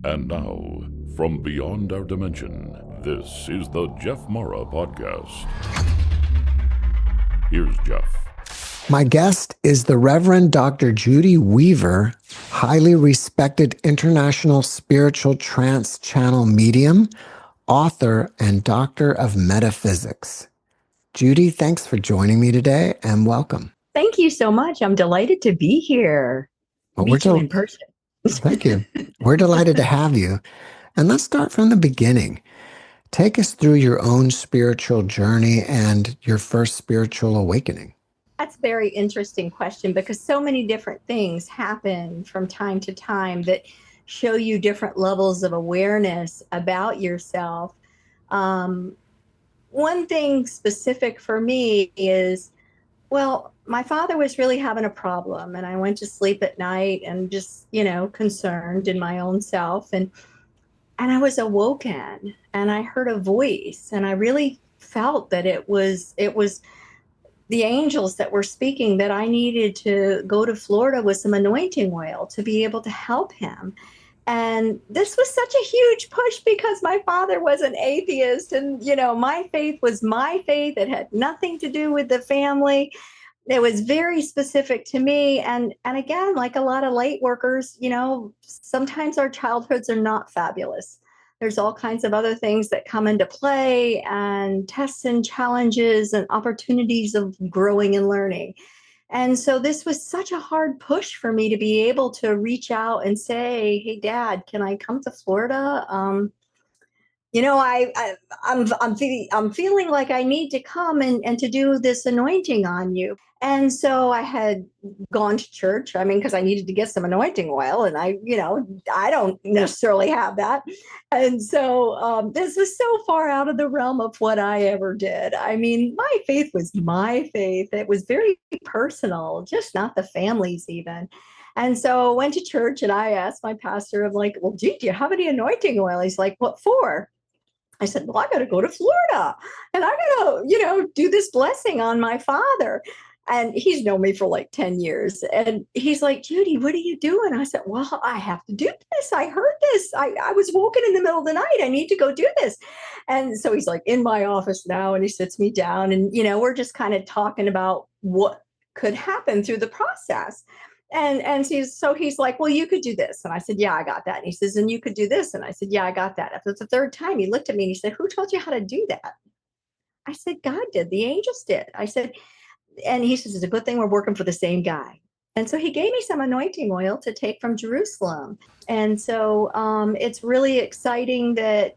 And now, from beyond our dimension, this is the JeffMara podcast. Here's Jeff. My guest is the Reverend Dr. Judi Weaver, highly respected international spiritual trance channel medium, author, and Doctor of Metaphysics. Judi, thanks for joining me today and welcome. Thank you so much. I'm delighted to be here. Well, Meet you in person. Thank you. We're delighted to have you. And let's start from the beginning. Take us through your own spiritual journey and your first spiritual awakening. That's a very interesting question because so many different things happen from time to time that show you different levels of awareness about yourself. One thing specific for me is, my father was really having a problem, and I went to sleep at night and just, concerned in my own self. And I was awoken and I heard a voice, and I really felt that it was the angels that were speaking, that I needed to go to Florida with some anointing oil to be able to help him. And this was such a huge push because my father was an atheist, and, my faith was my faith. It had nothing to do with the family. It was very specific to me. And again, like a lot of light workers, sometimes our childhoods are not fabulous. There's all kinds of other things that come into play, and tests and challenges and opportunities of growing and learning. And so this was such a hard push for me to be able to reach out and say, "Hey, Dad, can I come to Florida? I'm feeling like I need to come and to do this anointing on you." And so I had gone to church, because I needed to get some anointing oil, and I don't necessarily have that. And so this was so far out of the realm of what I ever did. My faith was my faith. It was very personal, just not the family's even. And so I went to church, and I asked my pastor, I'm like, "Well, gee, do you have any anointing oil?" He's like, "What for?" I said, "Well, I got to go to Florida, and I got to, do this blessing on my father." And he's known me for like 10 years. And he's like, "Judi, what are you doing?" I said, "Well, I have to do this. I heard this. I was woken in the middle of the night. I need to go do this." And so he's like in my office now, and he sits me down, and, we're just kind of talking about what could happen through the process. And he's like, "Well, you could do this." And I said, "Yeah, I got that." And he says, "And you could do this." And I said, "Yeah, I got that." After the third time, he looked at me and he said, "Who told you how to do that?" I said, "God did. The angels did." I said, and he says, "It's a good thing we're working for the same guy." And so he gave me some anointing oil to take from Jerusalem. And so it's really exciting that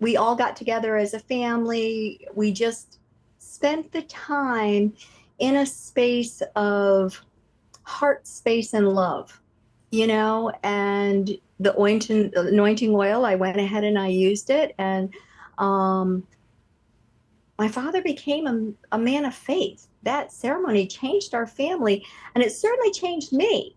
we all got together as a family. We just spent the time in a space of heart space and love, and the anointing oil, I went ahead and I used it. And my father became a man of faith. That ceremony changed our family, and it certainly changed me.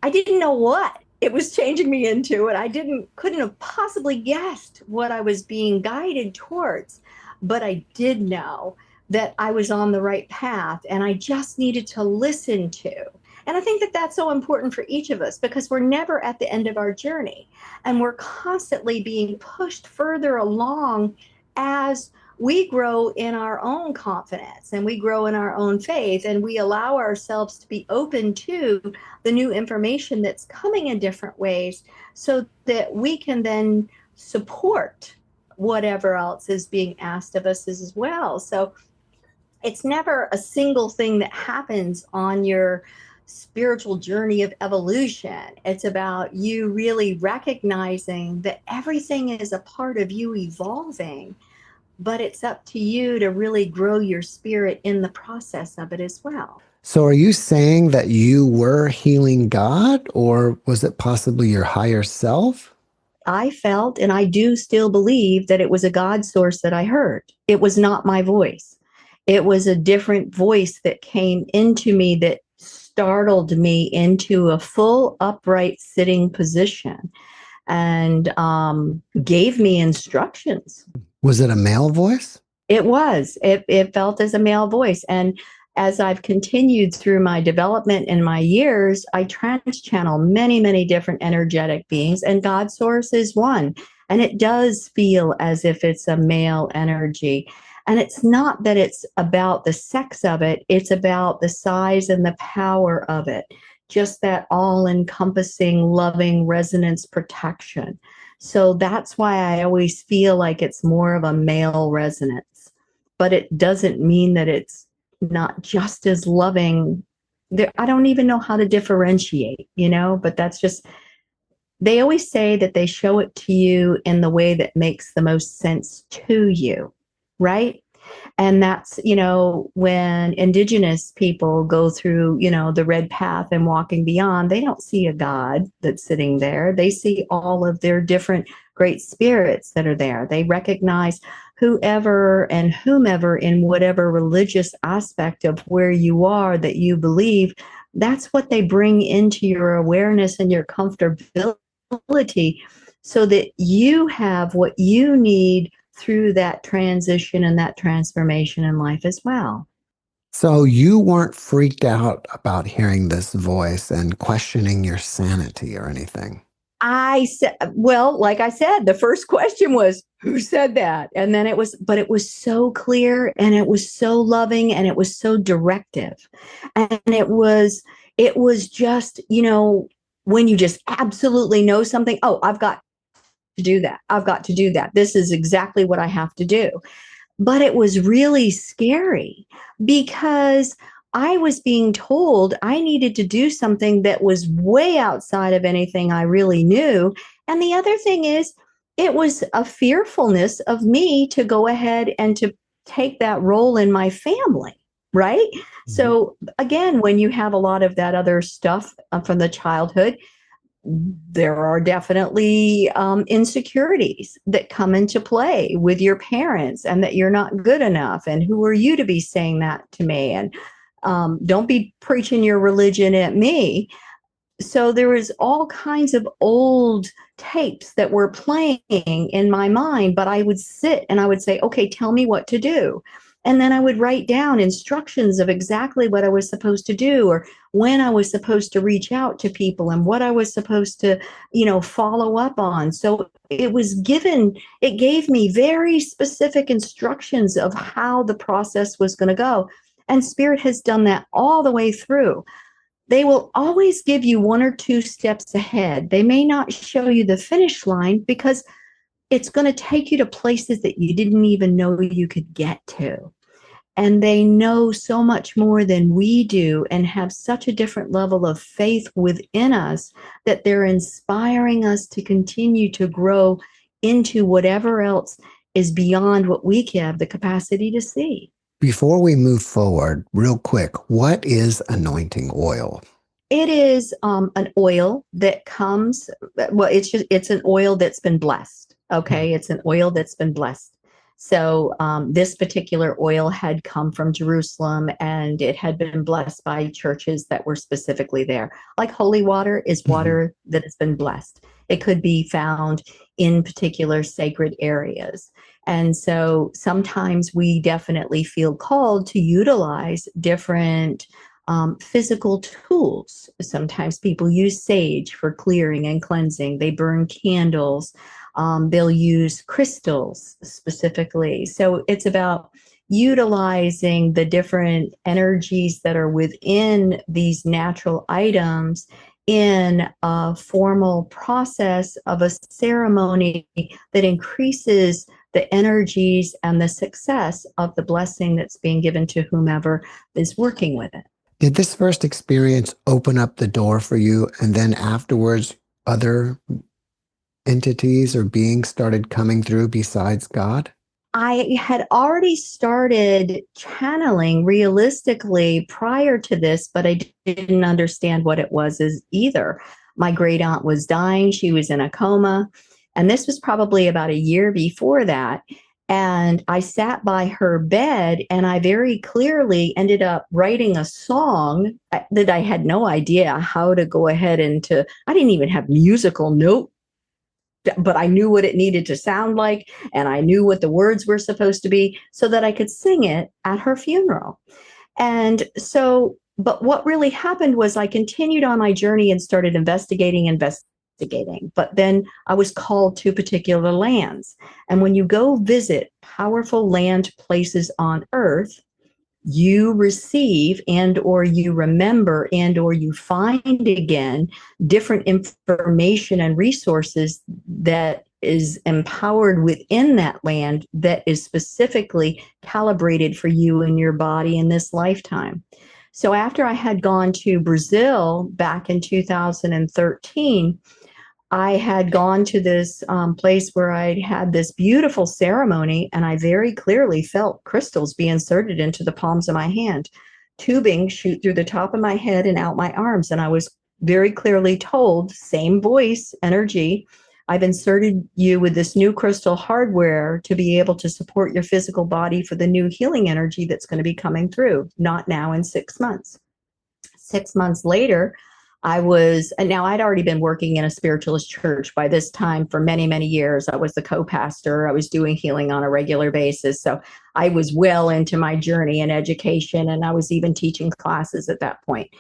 I didn't know what it was changing me into, and I couldn't have possibly guessed what I was being guided towards, but I did know that I was on the right path, and I just needed to listen to. And I think that that's so important for each of us, because we're never at the end of our journey, and we're constantly being pushed further along as we grow in our own confidence, and we grow in our own faith, and we allow ourselves to be open to the new information that's coming in different ways, so that we can then support whatever else is being asked of us as well. So it's never a single thing that happens on your spiritual journey of evolution. It's about you really recognizing that everything is a part of you evolving, but it's up to you to really grow your spirit in the process of it as well. So are you saying that you were healing God, or was it possibly your higher self? I felt, and I do still believe, that it was a God source that I heard. It was not my voice. It was a different voice that came into me that startled me into a full upright sitting position, and gave me instructions. Was it a male voice? It was. It felt as a male voice. And as I've continued through my development in my years, I trance channel many, many different energetic beings, and God source is one. And it does feel as if it's a male energy. And it's not that it's about the sex of it, it's about the size and the power of it. Just that all encompassing, loving resonance protection. So that's why I always feel like it's more of a male resonance. But it doesn't mean that it's not just as loving. I don't even know how to differentiate, but that's just, they always say that they show it to you in the way that makes the most sense to you, right? And that's, when indigenous people go through, the red path and walking beyond, they don't see a God that's sitting there. They see all of their different great spirits that are there. They recognize whoever and whomever in whatever religious aspect of where you are that you believe, that's what they bring into your awareness and your comfortability so that you have what you need through that transition and that transformation in life as well. So you weren't freaked out about hearing this voice and questioning your sanity or anything? I said, well, like I said, the first question was, who said that? And then it was so clear, and it was so loving, and it was so directive. And it was just, when you just absolutely know something, oh, I've got to do that. I've got to do that. This is exactly what I have to do. But it was really scary because I was being told I needed to do something that was way outside of anything I really knew. And the other thing is, it was a fearfulness of me to go ahead and to take that role in my family, right? Mm-hmm. So again, when you have a lot of that other stuff from the childhood, there are definitely insecurities that come into play with your parents, and that you're not good enough. And who are you to be saying that to me? And don't be preaching your religion at me. So there was all kinds of old tapes that were playing in my mind, but I would sit and I would say, okay, tell me what to do. And then I would write down instructions of exactly what I was supposed to do, or when I was supposed to reach out to people, and what I was supposed to, follow up on. So it gave me very specific instructions of how the process was going to go. And Spirit has done that all the way through. They will always give you one or two steps ahead. They may not show you the finish line because it's going to take you to places that you didn't even know you could get to. And they know so much more than we do, and have such a different level of faith within us, that they're inspiring us to continue to grow into whatever else is beyond what we have the capacity to see. Before we move forward, real quick, what is anointing oil? It is an oil that comes, well, it's an oil that's been blessed. Okay. It's an oil that's been blessed. So this particular oil had come from Jerusalem, and it had been blessed by churches that were specifically there. Like holy water is water that has been blessed. It could be found in particular sacred areas. And so sometimes we definitely feel called to utilize different physical tools. Sometimes people use sage for clearing and cleansing. They burn candles. They'll use crystals specifically. So it's about utilizing the different energies that are within these natural items in a formal process of a ceremony that increases the energies and the success of the blessing that's being given to whomever is working with it. Did this first experience open up the door for you, and then afterwards other entities or beings started coming through besides God? I had already started channeling realistically prior to this, but I didn't understand what it was either. My great aunt was dying. She was in a coma. And this was probably about a year before that. And I sat by her bed, and I very clearly ended up writing a song that I had no idea how to go ahead I didn't even have musical note, but I knew what it needed to sound like, and I knew what the words were supposed to be, so that I could sing it at her funeral. And so, but what really happened was I continued on my journey and started investigating. But then I was called to particular lands. And when you go visit powerful land places on earth, you receive and or you remember and or you find again different information and resources that is empowered within that land that is specifically calibrated for you and your body in this lifetime. So after I had gone to Brazil back in 2013, I had gone to this place where I had this beautiful ceremony, and I very clearly felt crystals be inserted into the palms of my hand. Tubing shoot through the top of my head and out my arms. And I was very clearly told, same voice, energy, I've inserted you with this new crystal hardware to be able to support your physical body for the new healing energy that's going to be coming through, not now, in 6 months. 6 months later, and now I'd already been working in a spiritualist church by this time for many, many years. I was the co-pastor. I was doing healing on a regular basis. So I was well into my journey in education, and I was even teaching classes at that point.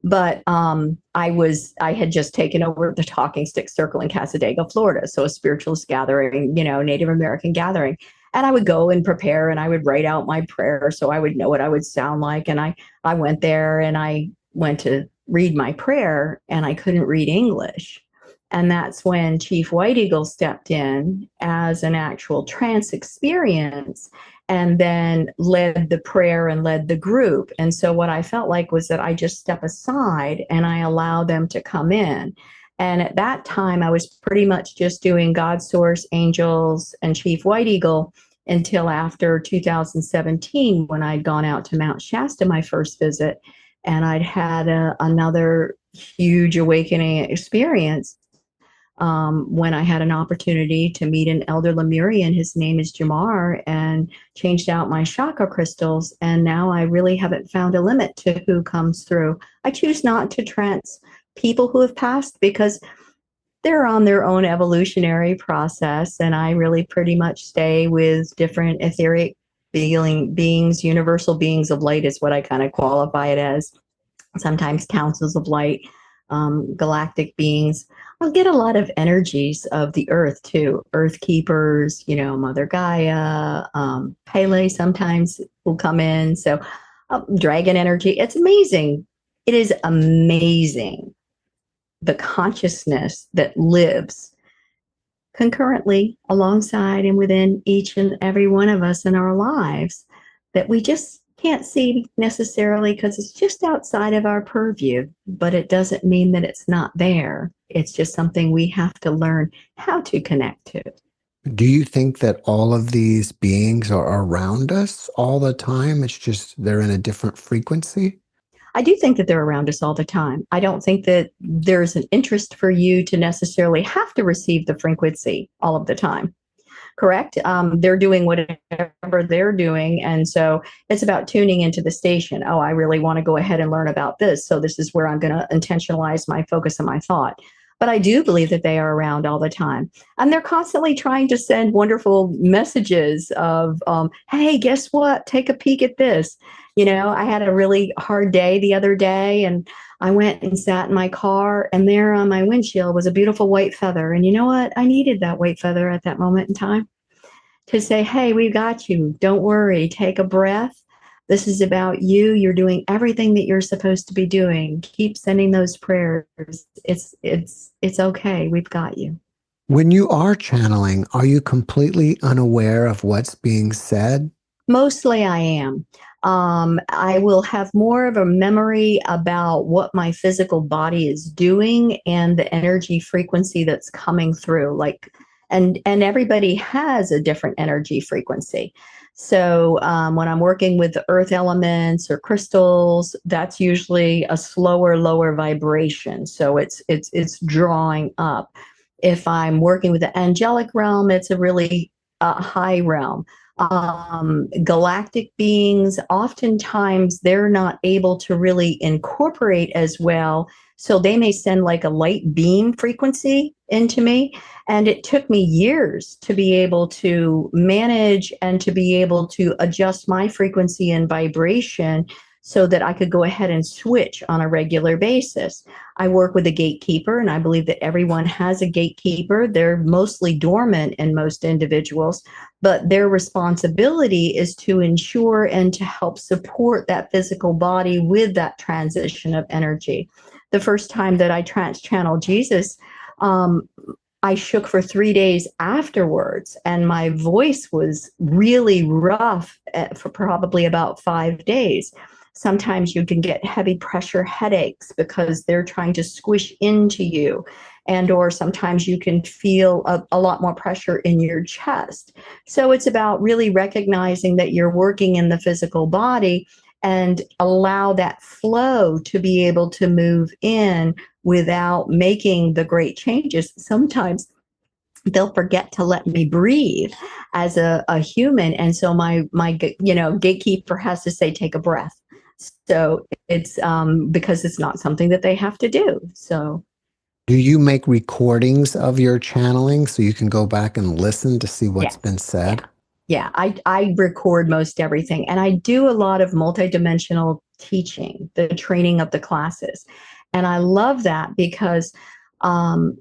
But I had just taken over the Talking Stick Circle in Casadega, Florida. So a spiritualist gathering, Native American gathering. And I would go and prepare, and I would write out my prayer so I would know what I would sound like. And I went there and I went to read my prayer, and I couldn't read English. And that's when Chief White Eagle stepped in as an actual trance experience and then led the prayer and led the group. And so what I felt like was that I just step aside and I allow them to come in. And at that time, I was pretty much just doing God Source, angels, and Chief White Eagle until after 2017, when I'd gone out to Mount Shasta, my first visit. And I'd had another huge awakening experience when I had an opportunity to meet an elder Lemurian. His name is Jamar, and changed out my chakra crystals. And now I really haven't found a limit to who comes through. I choose not to trance people who have passed because they're on their own evolutionary process. And I really pretty much stay with different etheric beings, universal beings of light is what I kind of qualify it as. Sometimes councils of light, galactic beings. I'll get a lot of energies of the earth too. Earth keepers, Mother Gaia, Pele sometimes will come in. So dragon energy. It's amazing. It is amazing. The consciousness that lives concurrently alongside and within each and every one of us in our lives that we just can't see necessarily because it's just outside of our purview, but it doesn't mean that it's not there. It's just something we have to learn how to connect to. Do you think that all of these beings are around us all the time? It's just they're in a different frequency? I do think that they're around us all the time. I don't think that there's an interest for you to necessarily have to receive the frequency all of the time. Correct? They're doing whatever they're doing. And so it's about tuning into the station. Oh, I really want to go ahead and learn about this. So this is where I'm going to intentionalize my focus and my thought. But I do believe that they are around all the time. And they're constantly trying to send wonderful messages of, hey, guess what? Take a peek at this. I had a really hard day the other day, and I went and sat in my car, and there on my windshield was a beautiful white feather. And you know what? I needed that white feather at that moment in time to say, hey, we've got you. Don't worry. Take a breath. This is about you. You're doing everything that you're supposed to be doing. Keep sending those prayers. It's okay. We've got you. When you are channeling, are you completely unaware of what's being said? Mostly I am. I will have more of a memory about what my physical body is doing and the energy frequency that's coming through. And everybody has a different energy frequency. So when I'm working with the earth elements or crystals, that's usually a slower, lower vibration. So it's drawing up. If I'm working with the angelic realm, it's a really high realm. Galactic beings, oftentimes they're not able to really incorporate as well. So they may send like a light beam frequency into me. And it took me years to be able to manage and to be able to adjust my frequency and vibration so that I could go ahead and switch on a regular basis. I work with a gatekeeper, and I believe that everyone has a gatekeeper. They're mostly dormant in most individuals, but their responsibility is to ensure and to help support that physical body with that transition of energy. The first time that I trance channeled Jesus, I shook for 3 days afterwards, and my voice was really rough for probably about 5 days. Sometimes you can get heavy pressure headaches because they're trying to squish into you, and or sometimes you can feel a lot more pressure in your chest. So it's about really recognizing that you're working in the physical body and allow that flow to be able to move in without making the great changes. Sometimes they'll forget to let me breathe as a human, and so my gatekeeper has to say take a breath. So it's because it's not something that they have to do. So Do you make recordings of your channeling so you can go back and listen to see what's been said? yeah, I record most everything, and I do a lot of multidimensional teaching, the training of the classes. And I love that because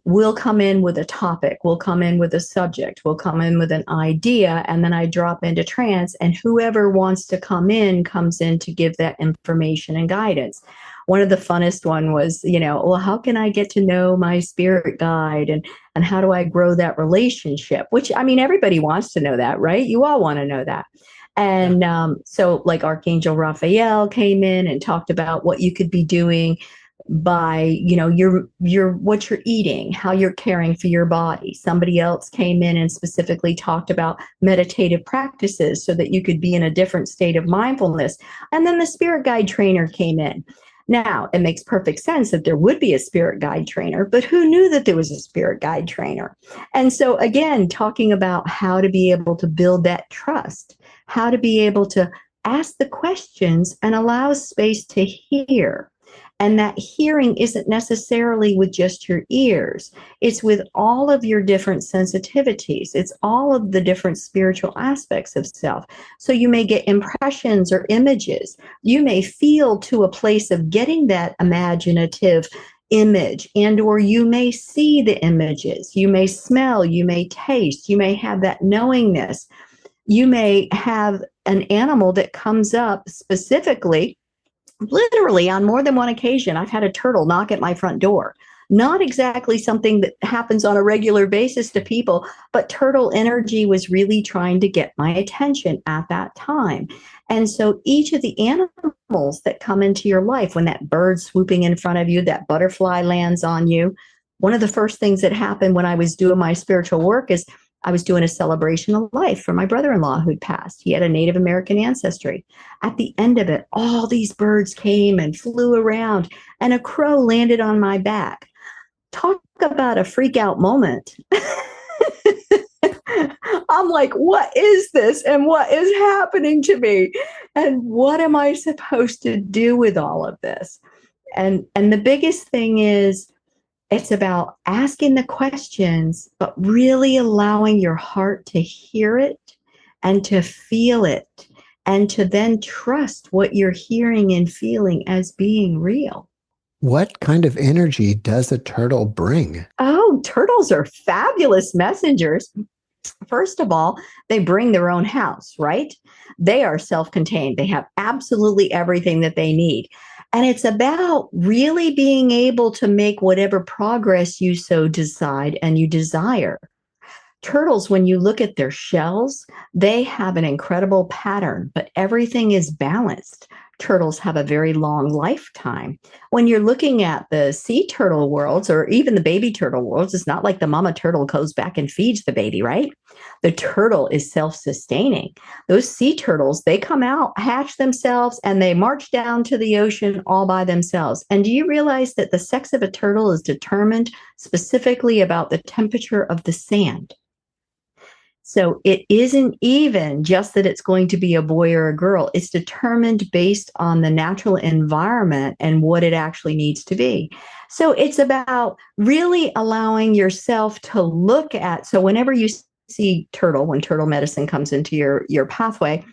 we'll come in with a topic, we'll come in with a subject, we'll come in with an idea, and then I drop into trance, and whoever wants to come in comes in to give that information and guidance. One of the funnest one was, well, how can I get to know my spirit guide, and how do I grow that relationship? Which, I mean, everybody wants to know that, right? You all want to know that. And so like Archangel Raphael came in and talked about what you could be doing by, your what you're eating, how you're caring for your body. Somebody else came in and specifically talked about meditative practices so that you could be in a different state of mindfulness. And then the spirit guide trainer came in. Now, it makes perfect sense that there would be a spirit guide trainer, but who knew that there was a spirit guide trainer? And so, again, talking about how to be able to build that trust, how to be able to ask the questions and allow space to hear. And that hearing isn't necessarily with just your ears. It's with all of your different sensitivities. It's all of the different spiritual aspects of self. So you may get impressions or images. You may feel to a place of getting that imaginative image, and or you may see the images. You may smell, you may taste, you may have that knowingness. You may have an animal that comes up specifically. Literally, on more than one occasion, I've had a turtle knock at my front door. Not exactly something that happens on a regular basis to people, but turtle energy was really trying to get my attention at that time. And so each of the animals that come into your life, when that bird swooping in front of you, that butterfly lands on you, one of the first things that happened when I was doing my spiritual work is I was doing a celebration of life for my brother-in-law who'd passed. He had a Native American ancestry. At the end of it, all these birds came and flew around, and a crow landed on my back. Talk about a freak out moment. I'm like, what is this? And what is happening to me? And what am I supposed to do with all of this? And the biggest thing is, it's about asking the questions, but really allowing your heart to hear it and to feel it, and to then trust what you're hearing and feeling as being real. What kind of energy does a turtle bring? Oh, turtles are fabulous messengers. First of all, they bring their own house, right? They are self-contained. They have absolutely everything that they need. And it's about really being able to make whatever progress you so decide and you desire. Turtles, when you look at their shells, they have an incredible pattern, but everything is balanced. Turtles have a very long lifetime. When you're looking at the sea turtle worlds, or even the baby turtle worlds, it's not like the mama turtle goes back and feeds the baby, right? The turtle is self-sustaining. Those sea turtles, they come out, hatch themselves, and they march down to the ocean all by themselves. And do you realize that the sex of a turtle is determined specifically about the temperature of the sand? So it isn't even just that it's going to be a boy or a girl. It's determined based on the natural environment and what it actually needs to be. So it's about really allowing yourself to look at, so whenever you see turtle, when turtle medicine comes into your pathway,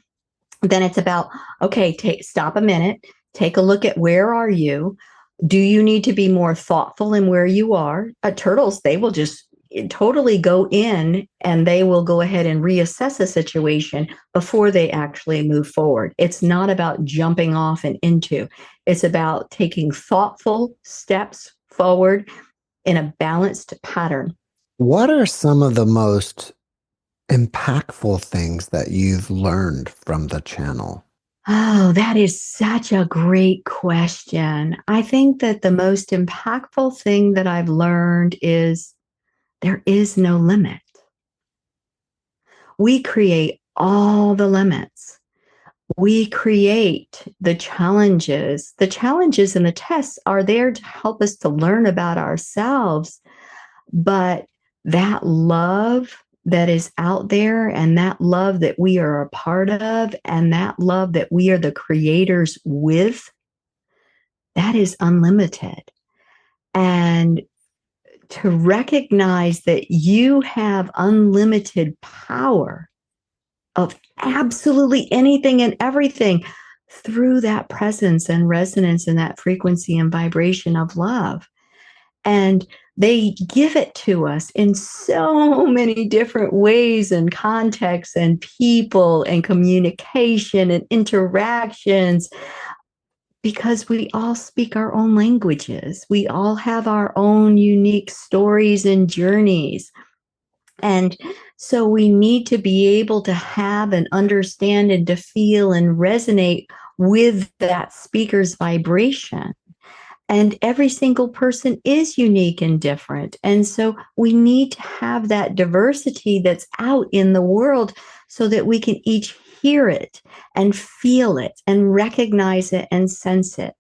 then it's about, okay, stop a minute, take a look at where are you. Do you need to be more thoughtful in where you are? Turtles, they will just totally go in and they will go ahead and reassess a situation before they actually move forward. It's not about jumping off and into. It's about taking thoughtful steps forward in a balanced pattern. What are some of the most impactful things that you've learned from the channel? Oh, that is such a great question. I think that the most impactful thing that I've learned is there is no limit. We create all the limits. We create the challenges. The challenges and the tests are there to help us to learn about ourselves. But that love that is out there and that love that we are a part of and that love that we are the creators with, that is unlimited. And to recognize that you have unlimited power of absolutely anything and everything through that presence and resonance and that frequency and vibration of love. And they give it to us in so many different ways and contexts and people and communication and interactions, because we all speak our own languages. We all have our own unique stories and journeys. And so we need to be able to have and understand and to feel and resonate with that speaker's vibration. And every single person is unique and different. And so we need to have that diversity that's out in the world so that we can each hear it and feel it and recognize it and sense it.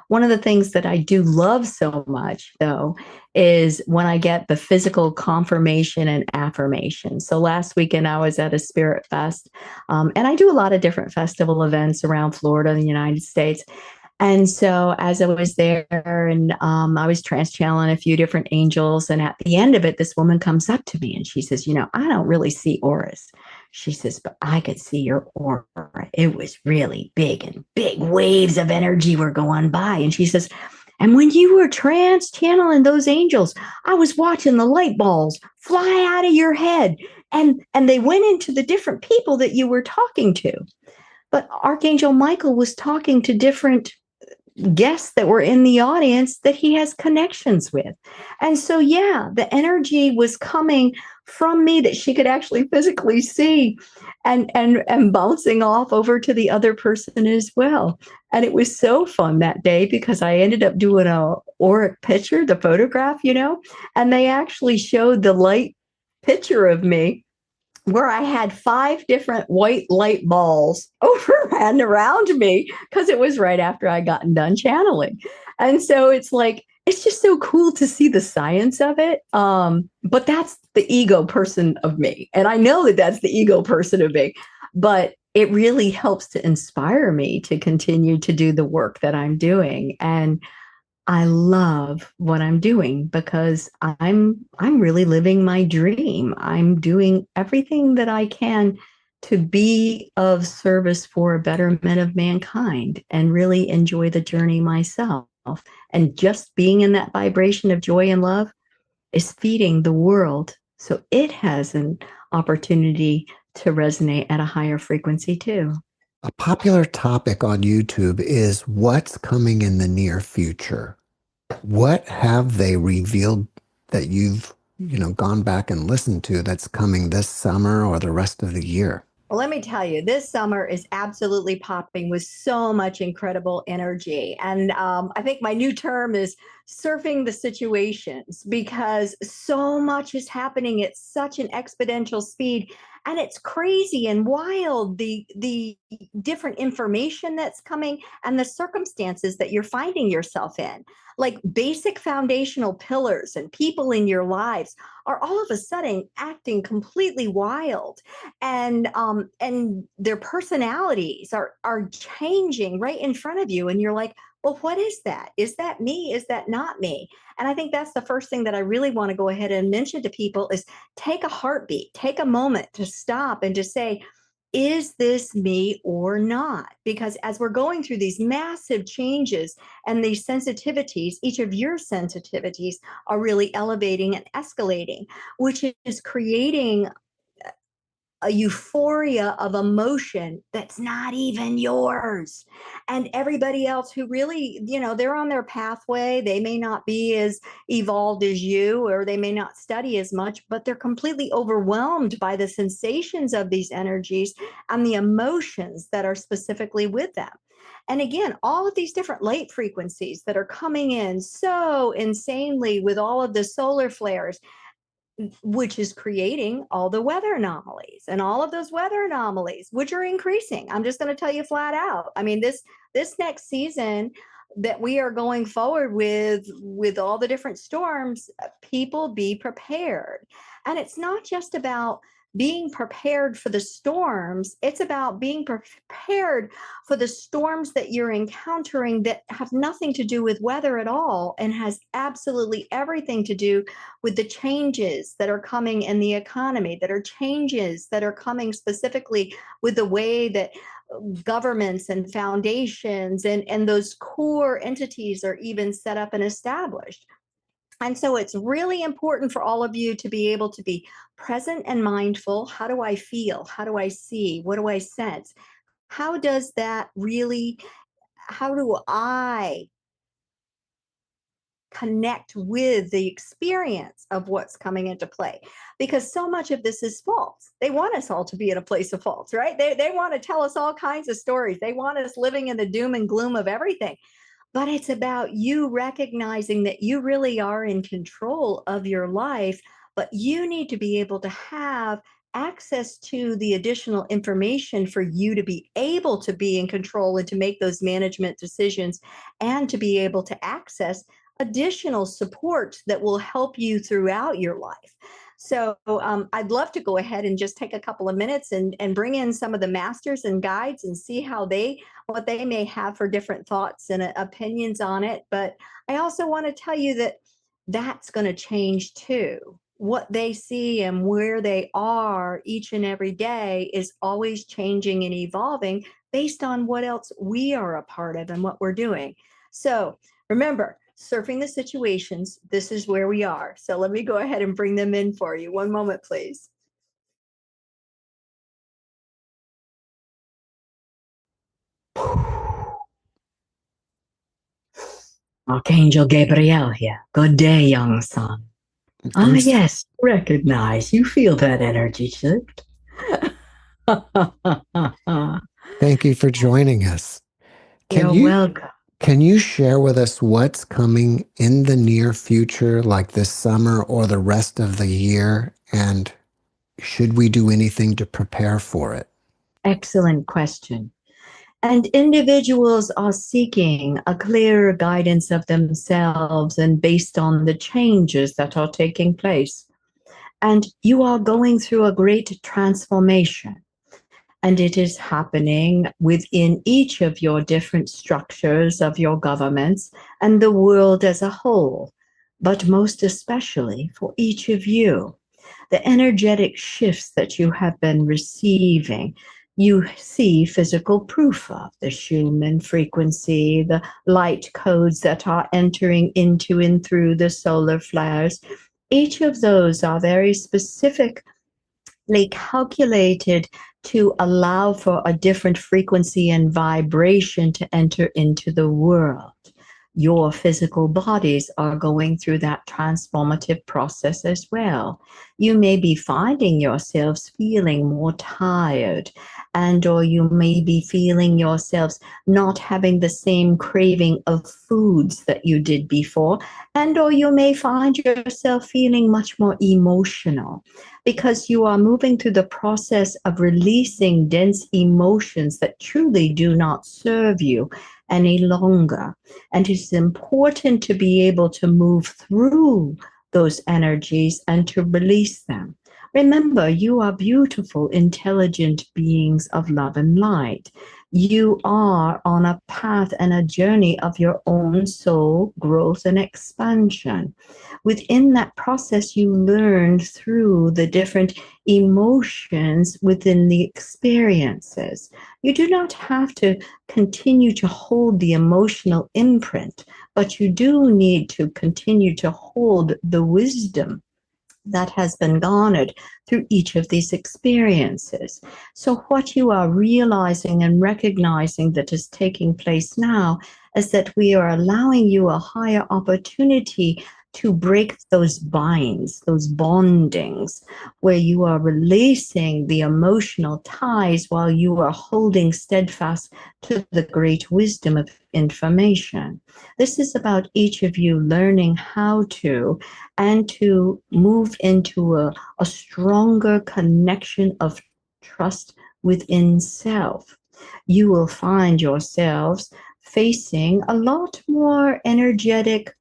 One of the things that I do love so much, though, is when I get the physical confirmation and affirmation. So last weekend, I was at a Spirit Fest, and I do a lot of different festival events around Florida and the United States. And so as I was there and I was trance channeling a few different angels, and at the end of it, this woman comes up to me and she says, I don't really see auras. She says, but I could see your aura. It was really big and big waves of energy were going by. And she says, and when you were trance channeling those angels, I was watching the light balls fly out of your head. And they went into the different people that you were talking to. But Archangel Michael was talking to different guests that were in the audience that he has connections with. And so, yeah, the energy was coming from me that she could actually physically see and bouncing off over to the other person as well. And it was so fun that day because I ended up doing a auric picture, the photograph, and they actually showed the light picture of me where I had 5 different white light balls over and around me because it was right after I gotten done channeling. And so it's like, it's just so cool to see the science of it. But that's the ego person of me. And I know that that's the ego person of me, but it really helps to inspire me to continue to do the work that I'm doing. And I love what I'm doing because I'm really living my dream. I'm doing everything that I can to be of service for a betterment of mankind and really enjoy the journey myself. And just being in that vibration of joy and love is feeding the world so it has an opportunity to resonate at a higher frequency too. A popular topic on YouTube is what's coming in the near future. What have they revealed that you've, gone back and listened to that's coming this summer or the rest of the year? Well, let me tell you, this summer is absolutely popping with so much incredible energy. And I think my new term is surfing the situations because so much is happening at such an exponential speed. And it's crazy and wild, the different information that's coming and the circumstances that you're finding yourself in. Like basic foundational pillars and people in your lives are all of a sudden acting completely wild, and their personalities are changing right in front of you, and you're like, well, what is that? Is that me? Is that not me? And I think that's the first thing that I really want to go ahead and mention to people is take a heartbeat, take a moment to stop and to say, is this me or not? Because as we're going through these massive changes and these sensitivities, each of your sensitivities are really elevating and escalating, which is creating a euphoria of emotion that's not even yours. And everybody else who really, they're on their pathway. They may not be as evolved as you, or they may not study as much, but they're completely overwhelmed by the sensations of these energies and the emotions that are specifically with them. And again, all of these different light frequencies that are coming in so insanely with all of the solar flares, which is creating all the weather anomalies, and all of those weather anomalies, which are increasing. I'm just going to tell you flat out. I mean, this next season that we are going forward with all the different storms, people be prepared. And it's not just about being prepared for the storms, it's about being prepared for the storms that you're encountering that have nothing to do with weather at all, and has absolutely everything to do with the changes that are coming in the economy, that are changes that are coming specifically with the way that governments and foundations and those core entities are even set up and established. And so it's really important for all of you to be able to be present and mindful. How do I feel? How do I see? What do I sense? How does that really, how do I connect with the experience of what's coming into play? Because so much of this is false. They want us all to be in a place of false, right? They want to tell us all kinds of stories. They want us living in the doom and gloom of everything. But it's about you recognizing that you really are in control of your life, but you need to be able to have access to the additional information for you to be able to be in control and to make those management decisions, and to be able to access additional support that will help you throughout your life. So I'd love to go ahead and just take a couple of minutes and bring in some of the masters and guides and see what they may have for different thoughts and opinions on it. But I also want to tell you that that's going to change too. What they see and where they are each and every day is always changing and evolving based on what else we are a part of and what we're doing. So remember, surfing the situations, this is where we are. So let me go ahead and bring them in for you. One moment, please. Archangel Gabriel here. Good day, young son. Yes, recognize. You feel that energy shift. Thank you for joining us. You're welcome. Can you share with us what's coming in the near future, like this summer or the rest of the year? And should we do anything to prepare for it? Excellent question. And individuals are seeking a clearer guidance of themselves and based on the changes that are taking place. And you are going through a great transformation. And it is happening within each of your different structures of your governments and the world as a whole, but most especially for each of you. The energetic shifts that you have been receiving, you see physical proof of the Schumann frequency, the light codes that are entering into and through the solar flares. Each of those are very specifically calculated to allow for a different frequency and vibration to enter into the world. Your physical bodies are going through that transformative process as well. You may be finding yourselves feeling more tired, and or you may be feeling yourselves not having the same craving of foods that you did before, and or you may find yourself feeling much more emotional because you are moving through the process of releasing dense emotions that truly do not serve you any longer. And it's important to be able to move through those energies and to release them. Remember, you are beautiful, intelligent beings of love and light. You are on a path and a journey of your own soul growth and expansion. Within that process, you learn through the different emotions within the experiences. You do not have to continue to hold the emotional imprint, but you do need to continue to hold the wisdom that has been garnered through each of these experiences. So what you are realizing and recognizing that is taking place now is that we are allowing you a higher opportunity to break those binds, those bondings, where you are releasing the emotional ties while you are holding steadfast to the great wisdom of information. This is about each of you learning how to and to move into a stronger connection of trust within self. You will find yourselves facing a lot more energetic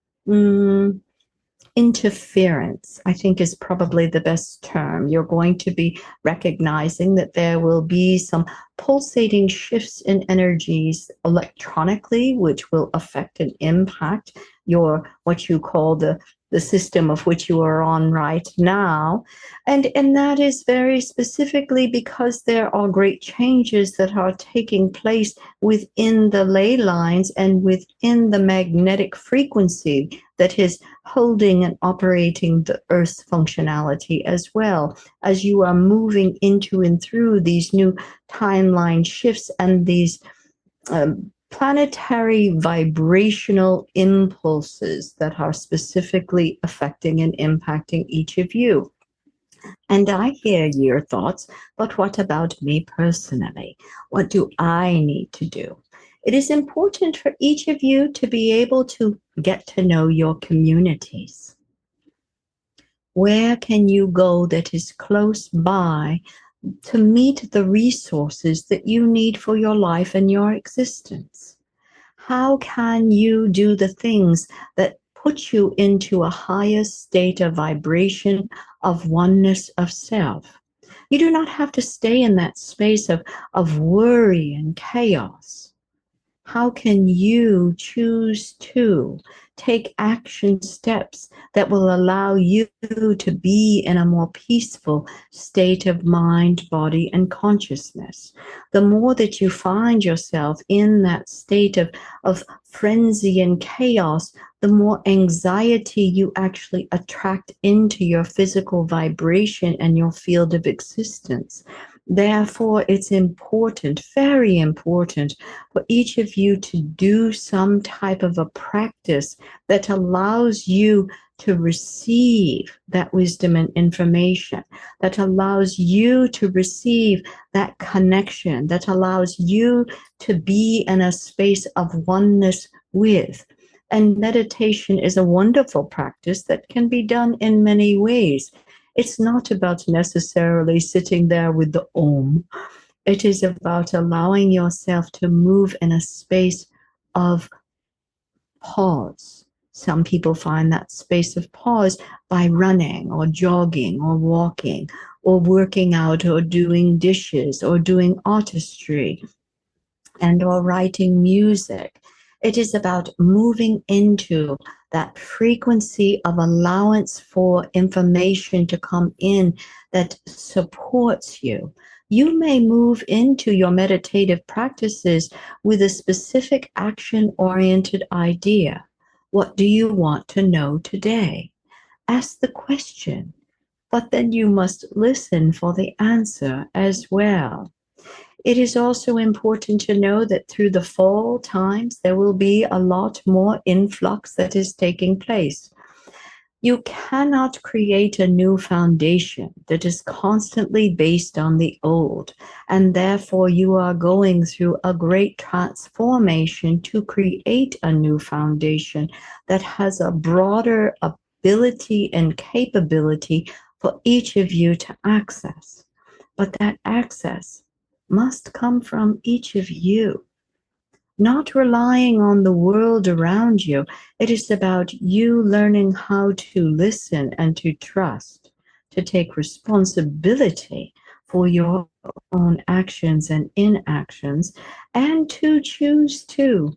interference, I think, is probably the best term. You're going to be recognizing that there will be some pulsating shifts in energies electronically, which will affect and impact your, what you call the system of which you are on right now. And that is very specifically because there are great changes that are taking place within the ley lines and within the magnetic frequency that is holding and operating the Earth's functionality, as well as you are moving into and through these new timeline shifts and these planetary vibrational impulses that are specifically affecting and impacting each of you. And I hear your thoughts, but what about me personally? What do I need to do? It is important for each of you to be able to get to know your communities. Where can you go that is close by to meet the resources that you need for your life and your existence? How can you do the things that put you into a higher state of vibration of oneness of self? You do not have to stay in that space of worry and chaos. How can you choose to take action steps that will allow you to be in a more peaceful state of mind, body, and consciousness? The more that you find yourself in that state of frenzy and chaos, the more anxiety you actually attract into your physical vibration and your field of existence. Therefore, it's important, very important, for each of you to do some type of a practice that allows you to receive that wisdom and information, that allows you to receive that connection, that allows you to be in a space of oneness with. And meditation is a wonderful practice that can be done in many ways. It's not about necessarily sitting there with the Om. It is about allowing yourself to move in a space of pause. Some people find that space of pause by running or jogging or walking or working out or doing dishes or doing artistry and or writing music. It is about moving into that frequency of allowance for information to come in that supports you. You may move into your meditative practices with a specific action-oriented idea. What do you want to know today? Ask the question, but then you must listen for the answer as well. It is also important to know that through the fall times, there will be a lot more influx that is taking place. You cannot create a new foundation that is constantly based on the old, and therefore you are going through a great transformation to create a new foundation that has a broader ability and capability for each of you to access. But that access must come from each of you, not relying on the world around you. It is about you learning how to listen and to trust, to take responsibility for your own actions and inactions, and to choose to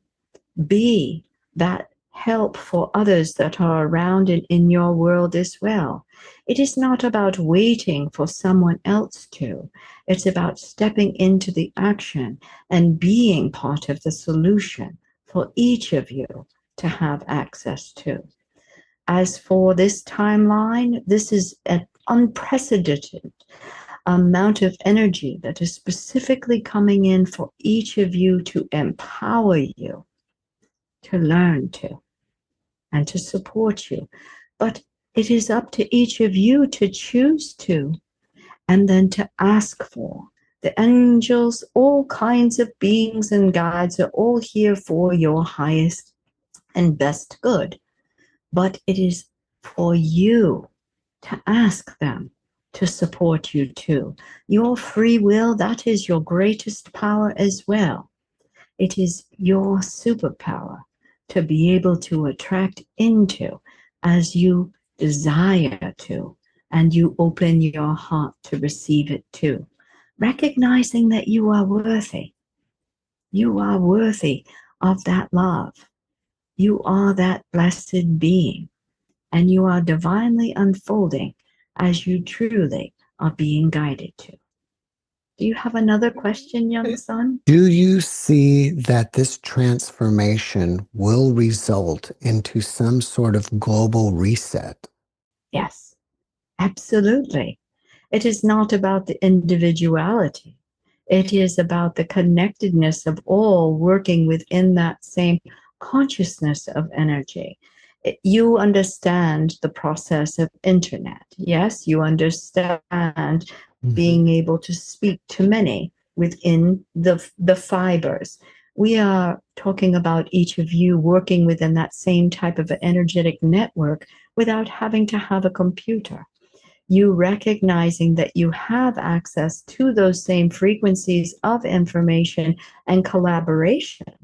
be that help for others that are around in your world as well. It is not about waiting for someone else to. It's about stepping into the action and being part of the solution for each of you to have access to. As for this timeline, this is an unprecedented amount of energy that is specifically coming in for each of you to empower you to learn to and to support you. But it is up to each of you to choose to and then to ask for. The angels, all kinds of beings and guides are all here for your highest and best good. But it is for you to ask them to support you too. Your free will, that is your greatest power as well. It is your superpower to be able to attract into as you desire to, and you open your heart to receive it too. Recognizing that you are worthy. You are worthy of that love. You are that blessed being, and you are divinely unfolding as you truly are being guided to. Do you have another question, young son? Do you see that this transformation will result into some sort of global reset? Yes, absolutely. It is not about the individuality. It is about the connectedness of all working within that same consciousness of energy. You understand the process of internet. Yes, you understand being able to speak to many within the fibers. We are talking about each of you working within that same type of energetic network without having to have a computer. You recognizing that you have access to those same frequencies of information and collaboration,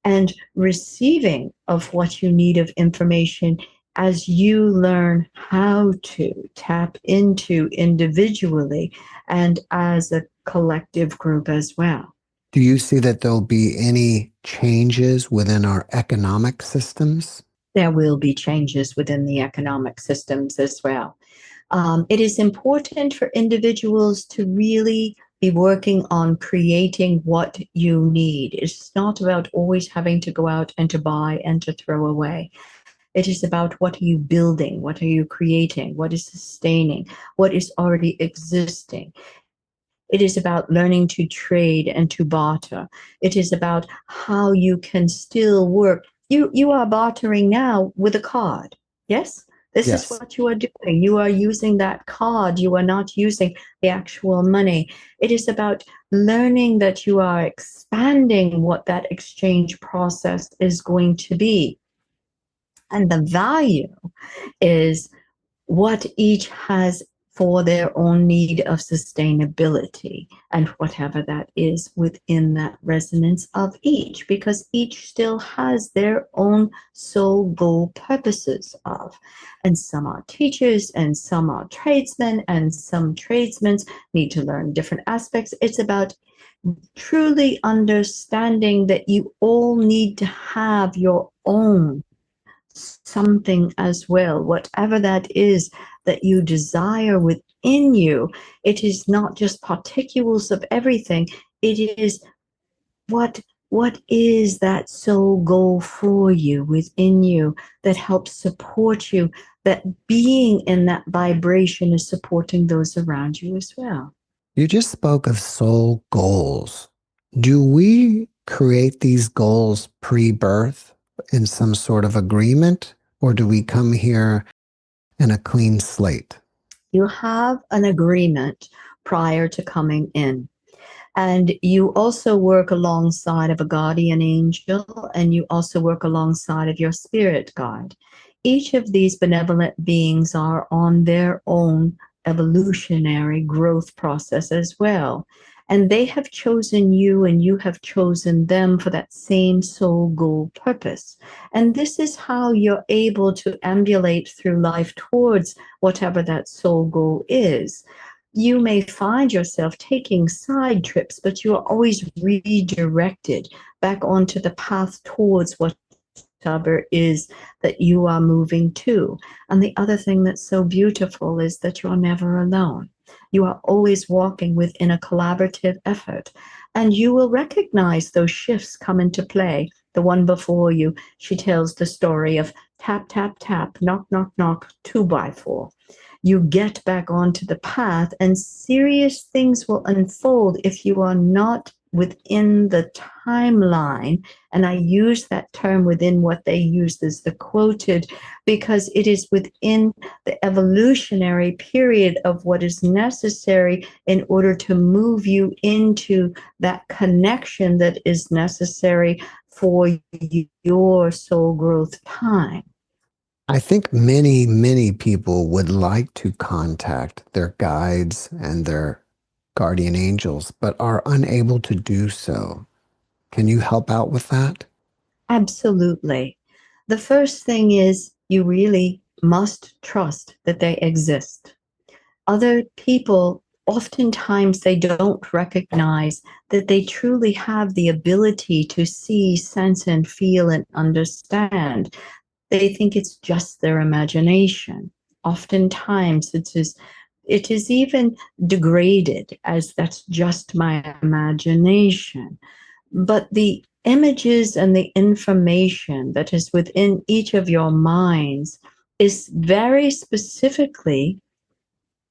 and receiving of what you need of information as you learn how to tap into individually and as a collective group as well. Do you see that there'll be any changes within our economic systems? There will be changes within the economic systems as well. It is important for individuals to really be working on creating what you need. It's not about always having to go out and to buy and to throw away. It is about what are you building, what are you creating, what is sustaining, what is already existing. It is about learning to trade and to barter. It is about how you can still work. You are bartering now with a card, yes? This Yes. is what you are doing. You are using that card. You are not using the actual money. It is about learning that you are expanding what that exchange process is going to be. And the value is what each has for their own need of sustainability and whatever that is within that resonance of each, because each still has their own soul goal purposes of. And some are teachers and some are tradesmen, and some tradesmen need to learn different aspects. It's about truly understanding that you all need to have your own something as well, whatever that is that you desire within you. It is not just particles of everything. It is what is that soul goal for you within you that helps support you, that being in that vibration is supporting those around you as well. You just spoke of soul goals. Do we create these goals pre-birth in some sort of agreement, or do we come here in a clean slate? You have an agreement prior to coming in. And you also work alongside of a guardian angel, and you also work alongside of your spirit guide. Each of these benevolent beings are on their own evolutionary growth process as well. And they have chosen you and you have chosen them for that same soul goal purpose. And this is how you're able to ambulate through life towards whatever that soul goal is. you may find yourself taking side trips, but you are always redirected back onto the path towards whatever is that you are moving to. And the other thing that's so beautiful is that you're never alone. You are always walking within a collaborative effort, and you will recognize those shifts come into play. The one before you, she tells the story of tap, tap, tap, knock, knock, knock, 2x4. You get back onto the path, and serious things will unfold if you are not within the timeline. And I use that term within what they use as the quoted, because it is within the evolutionary period of what is necessary in order to move you into that connection that is necessary for your soul growth time. I think many, many people would like to contact their guides and their guardian angels, but are unable to do so. Can you help out with that? Absolutely. The first thing is you really must trust that they exist. Other people, oftentimes, they don't recognize that they truly have the ability to see, sense, and feel and understand. They think it's just their imagination. Oftentimes, it is even degraded as that's just my imagination. But the images and the information that is within each of your minds is very specifically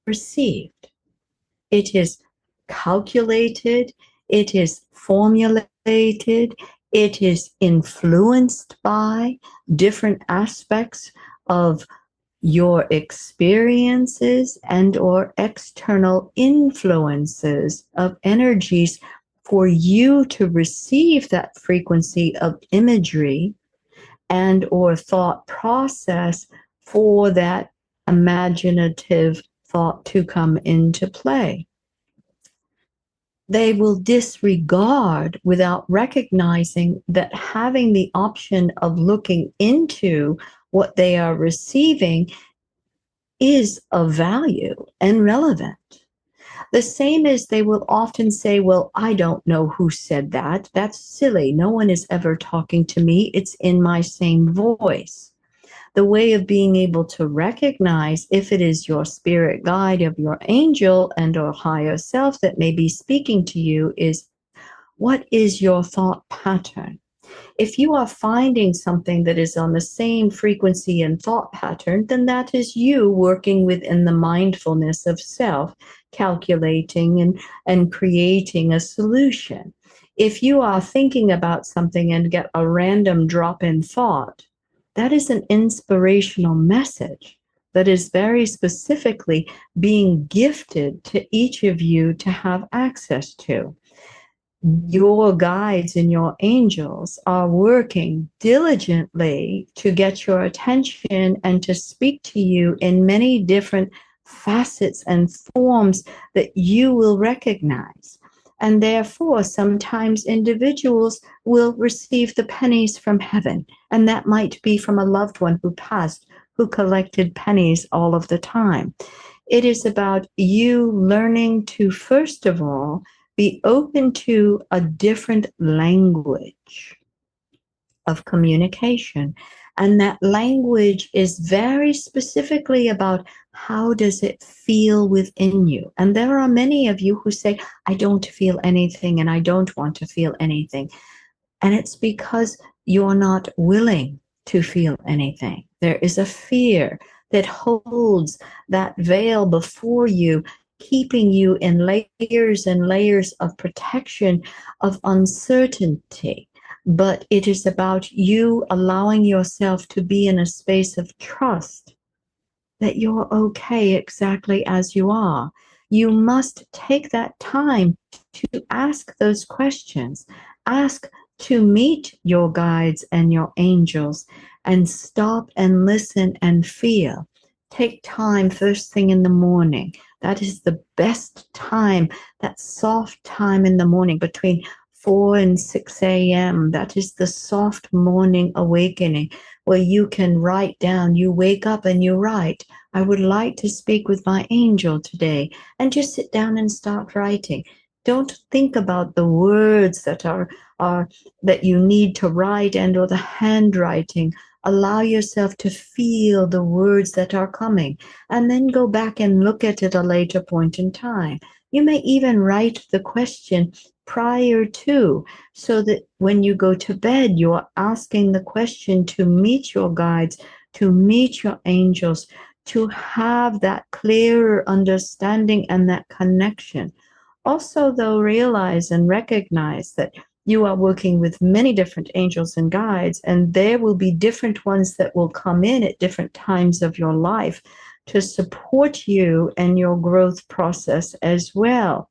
received. It is calculated, it is formulated, it is influenced by different aspects of your experiences and or external influences of energies for you to receive that frequency of imagery and or thought process for that imaginative thought to come into play. They will disregard without recognizing that having the option of looking into what they are receiving is of value and relevant. The same as they will often say, well, I don't know who said that. That's silly. No one is ever talking to me. It's in my same voice. The way of being able to recognize if it is your spirit guide of your angel and or higher self that may be speaking to you is, what is your thought pattern? If you are finding something that is on the same frequency and thought pattern, then that is you working within the mindfulness of self, calculating and creating a solution. If you are thinking about something and get a random drop in thought, that is an inspirational message that is very specifically being gifted to each of you to have access to. Your guides and your angels are working diligently to get your attention and to speak to you in many different facets and forms that you will recognize. And therefore, sometimes individuals will receive the pennies from heaven, and that might be from a loved one who passed, who collected pennies all of the time. It is about you learning to, first of all, be open to a different language of communication. And that language is very specifically about how does it feel within you. And there are many of you who say, I don't feel anything and I don't want to feel anything. And it's because you're not willing to feel anything. There is a fear that holds that veil before you, keeping you in layers and layers of protection, of uncertainty. But it is about you allowing yourself to be in a space of trust that you're okay exactly as you are. You must take that time to ask those questions. Ask to meet your guides and your angels and stop and listen and feel. Take time first thing in the morning. That is the best time, that soft time in the morning between 4 and 6 a.m. That is the soft morning awakening where you can write down. You wake up and you write, I would like to speak with my angel today, and just sit down and start writing. Don't think about the words that are that you need to write and or the handwriting. Allow yourself to feel the words that are coming, and then go back and look at it a later point in time. You may even write the question prior to, so that when you go to bed, you're asking the question to meet your guides, to meet your angels, to have that clearer understanding and that connection. Also, though, realize and recognize that you are working with many different angels and guides, and there will be different ones that will come in at different times of your life to support you and your growth process as well.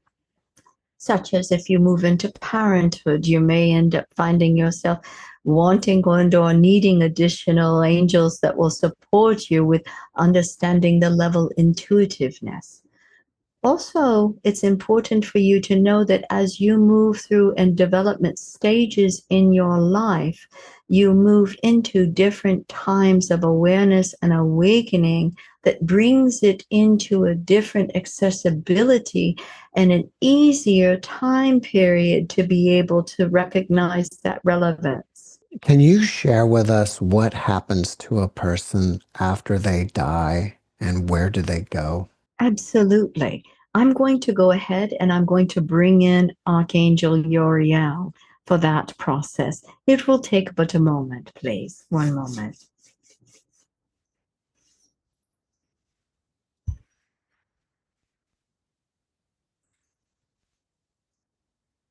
Such as if you move into parenthood, you may end up finding yourself wanting or needing additional angels that will support you with understanding the level intuitiveness. Also, it's important for you to know that as you move through and development stages in your life, you move into different times of awareness and awakening that brings it into a different accessibility and an easier time period to be able to recognize that relevance. Can you share with us what happens to a person after they die and where do they go? Absolutely. I'm going to go ahead and I'm going to bring in Archangel Uriel for that process. It will take but a moment, please. One moment.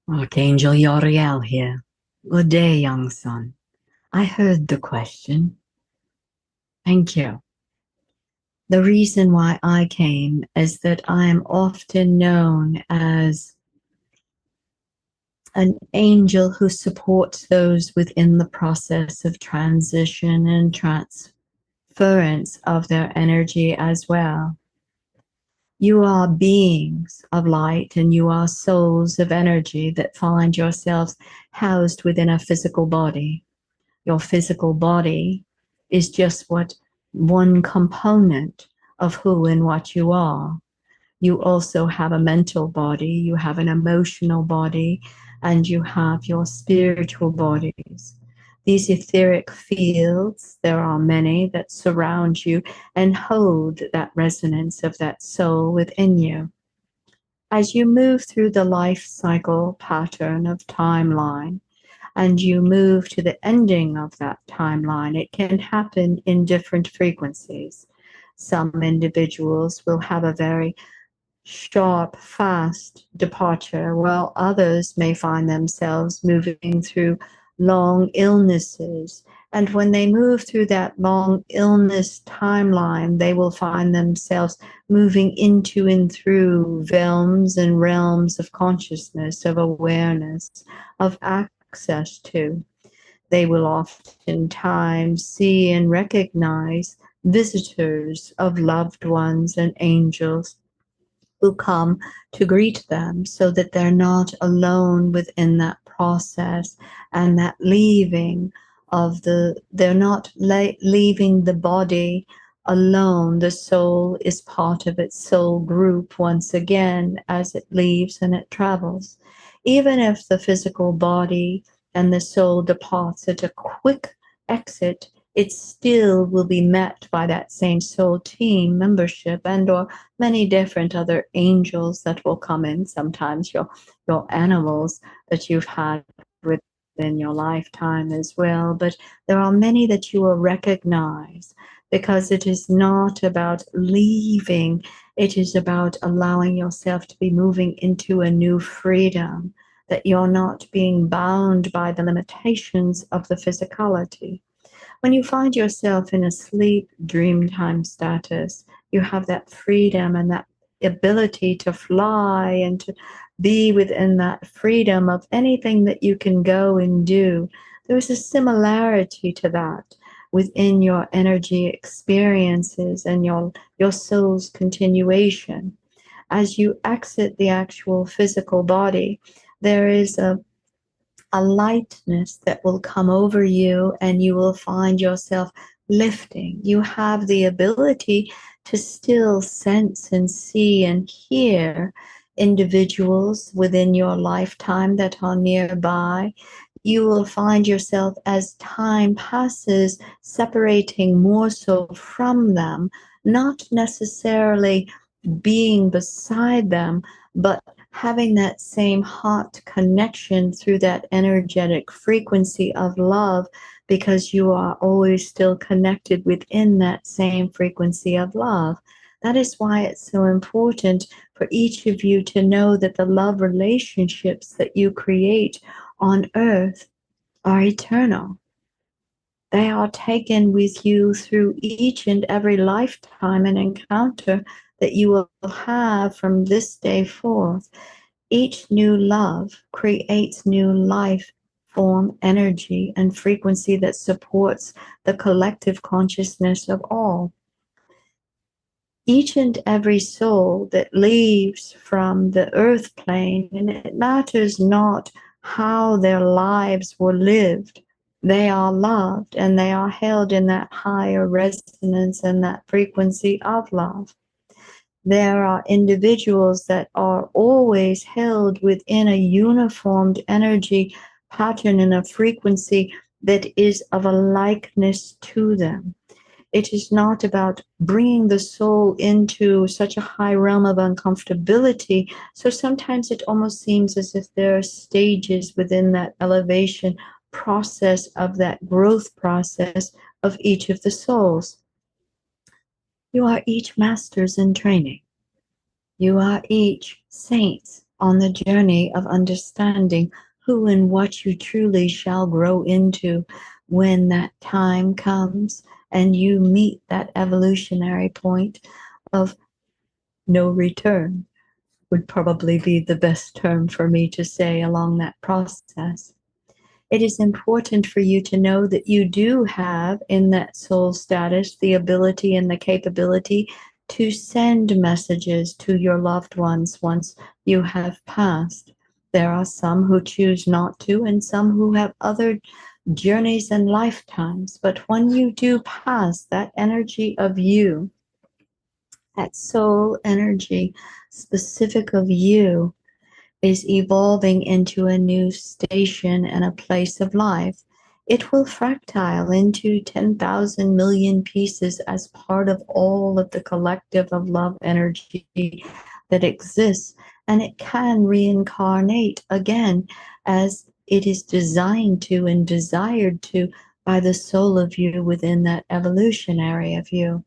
Archangel Uriel here. Good day, young son. I heard the question. Thank you. The reason why I came is that I am often known as an angel who supports those within the process of transition and transference of their energy as well. You are beings of light and you are souls of energy that find yourselves housed within a physical body. Your physical body is just one component of who and what you are. You also have a mental body, you have an emotional body, and you have your spiritual bodies. These etheric fields, there are many that surround you and hold that resonance of that soul within you. As you move through the life cycle pattern of timeline, and you move to the ending of that timeline, it can happen in different frequencies. Some individuals will have a very sharp, fast departure, while others may find themselves moving through long illnesses. And when they move through that long illness timeline, they will find themselves moving into and through realms and realms of consciousness, of awareness, of access to. They will oftentimes see and recognize visitors of loved ones and angels who come to greet them so that they're not alone within that process and that leaving of they're not leaving the body alone. The soul is part of its soul group once again as it leaves and it travels. Even if the physical body and the soul departs at a quick exit, it still will be met by that same soul team membership and or many different other angels that will come in, sometimes your animals that you've had within your lifetime as well. But there are many that you will recognize, because it is not about leaving, it is about allowing yourself to be moving into a new freedom, that you're not being bound by the limitations of the physicality. When you find yourself in a sleep dream time status, you have that freedom and that ability to fly and to be within that freedom of anything that you can go and do. There's a similarity to that within your energy experiences and your soul's continuation. As you exit the actual physical body, there is a a lightness that will come over you, and you will find yourself lifting. You have the ability to still sense and see and hear individuals within your lifetime that are nearby. You will find yourself, as time passes, separating more so from them, not necessarily being beside them, but having that same heart connection through that energetic frequency of love, because you are always still connected within that same frequency of love. That is why it's so important for each of you to know that the love relationships that you create on earth are eternal. They are taken with you through each and every lifetime and encounter that you will have from this day forth. Each new love creates new life form, energy, and frequency that supports the collective consciousness of all. Each and every soul that leaves from the earth plane, and it matters not how their lives were lived, they are loved and they are held in that higher resonance and that frequency of love. There are individuals that are always held within a uniformed energy pattern and a frequency that is of a likeness to them. It is not about bringing the soul into such a high realm of uncomfortability. So sometimes it almost seems as if there are stages within that elevation process of that growth process of each of the souls. You are each masters in training. You are each saints on the journey of understanding who and what you truly shall grow into when that time comes and you meet that evolutionary point of no return, would probably be the best term for me to say along that process. It is important for you to know that you do have in that soul status the ability and the capability to send messages to your loved ones once you have passed. There are some who choose not to, and some who have other journeys and lifetimes. But when you do pass, that energy of you, that soul energy specific of you, is evolving into a new station and a place of life. It will fractile into 10,000 million pieces as part of all of the collective of love energy that exists, and it can reincarnate again as it is designed to and desired to by the soul of you within that evolutionary of you.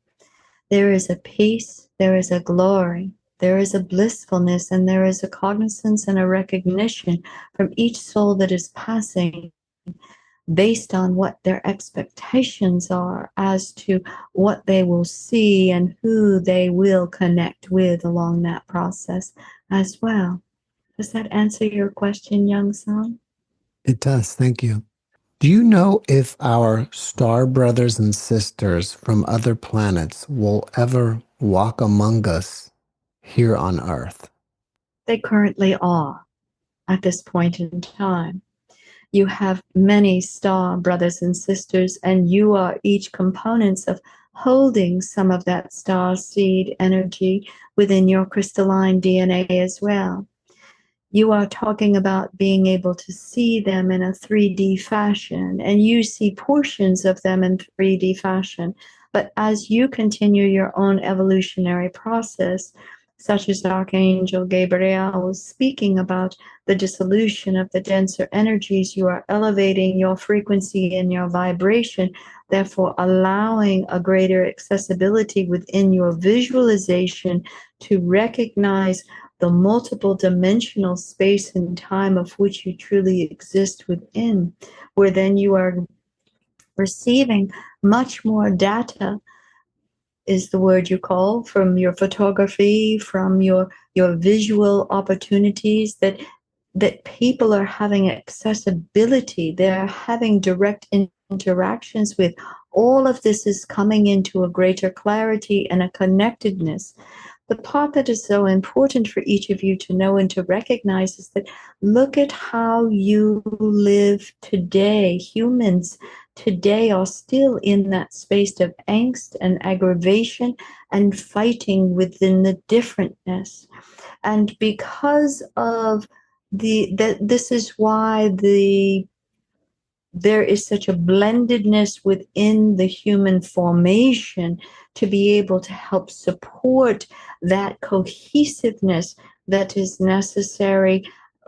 There is a peace, there is a glory, there is a blissfulness, and there is a cognizance and a recognition from each soul that is passing based on what their expectations are as to what they will see and who they will connect with along that process as well. Does that answer your question, young son? It does. Thank you. Do you know if our star brothers and sisters from other planets will ever walk among us here on Earth? They currently are at this point in time. You have many star brothers and sisters, and you are each components of holding some of that star seed energy within your crystalline DNA as well. You are talking about being able to see them in a 3D fashion, and you see portions of them in 3D fashion. But as you continue your own evolutionary process, such as Archangel Gabriel was speaking about the dissolution of the denser energies, you are elevating your frequency and your vibration, therefore allowing a greater accessibility within your visualization to recognize the multiple dimensional space and time of which you truly exist within, where then you are receiving much more data, is the word you call, from your photography, from your visual opportunities, that people are having accessibility, they're having direct interactions with. All of this is coming into a greater clarity and a connectedness the part that is so important for each of you to know and to recognize is that look at how you live today. Humans today are still in that space of angst and aggravation and fighting within the differentness. And because of this is why there is such a blendedness within the human formation to be able to help support that cohesiveness that is necessary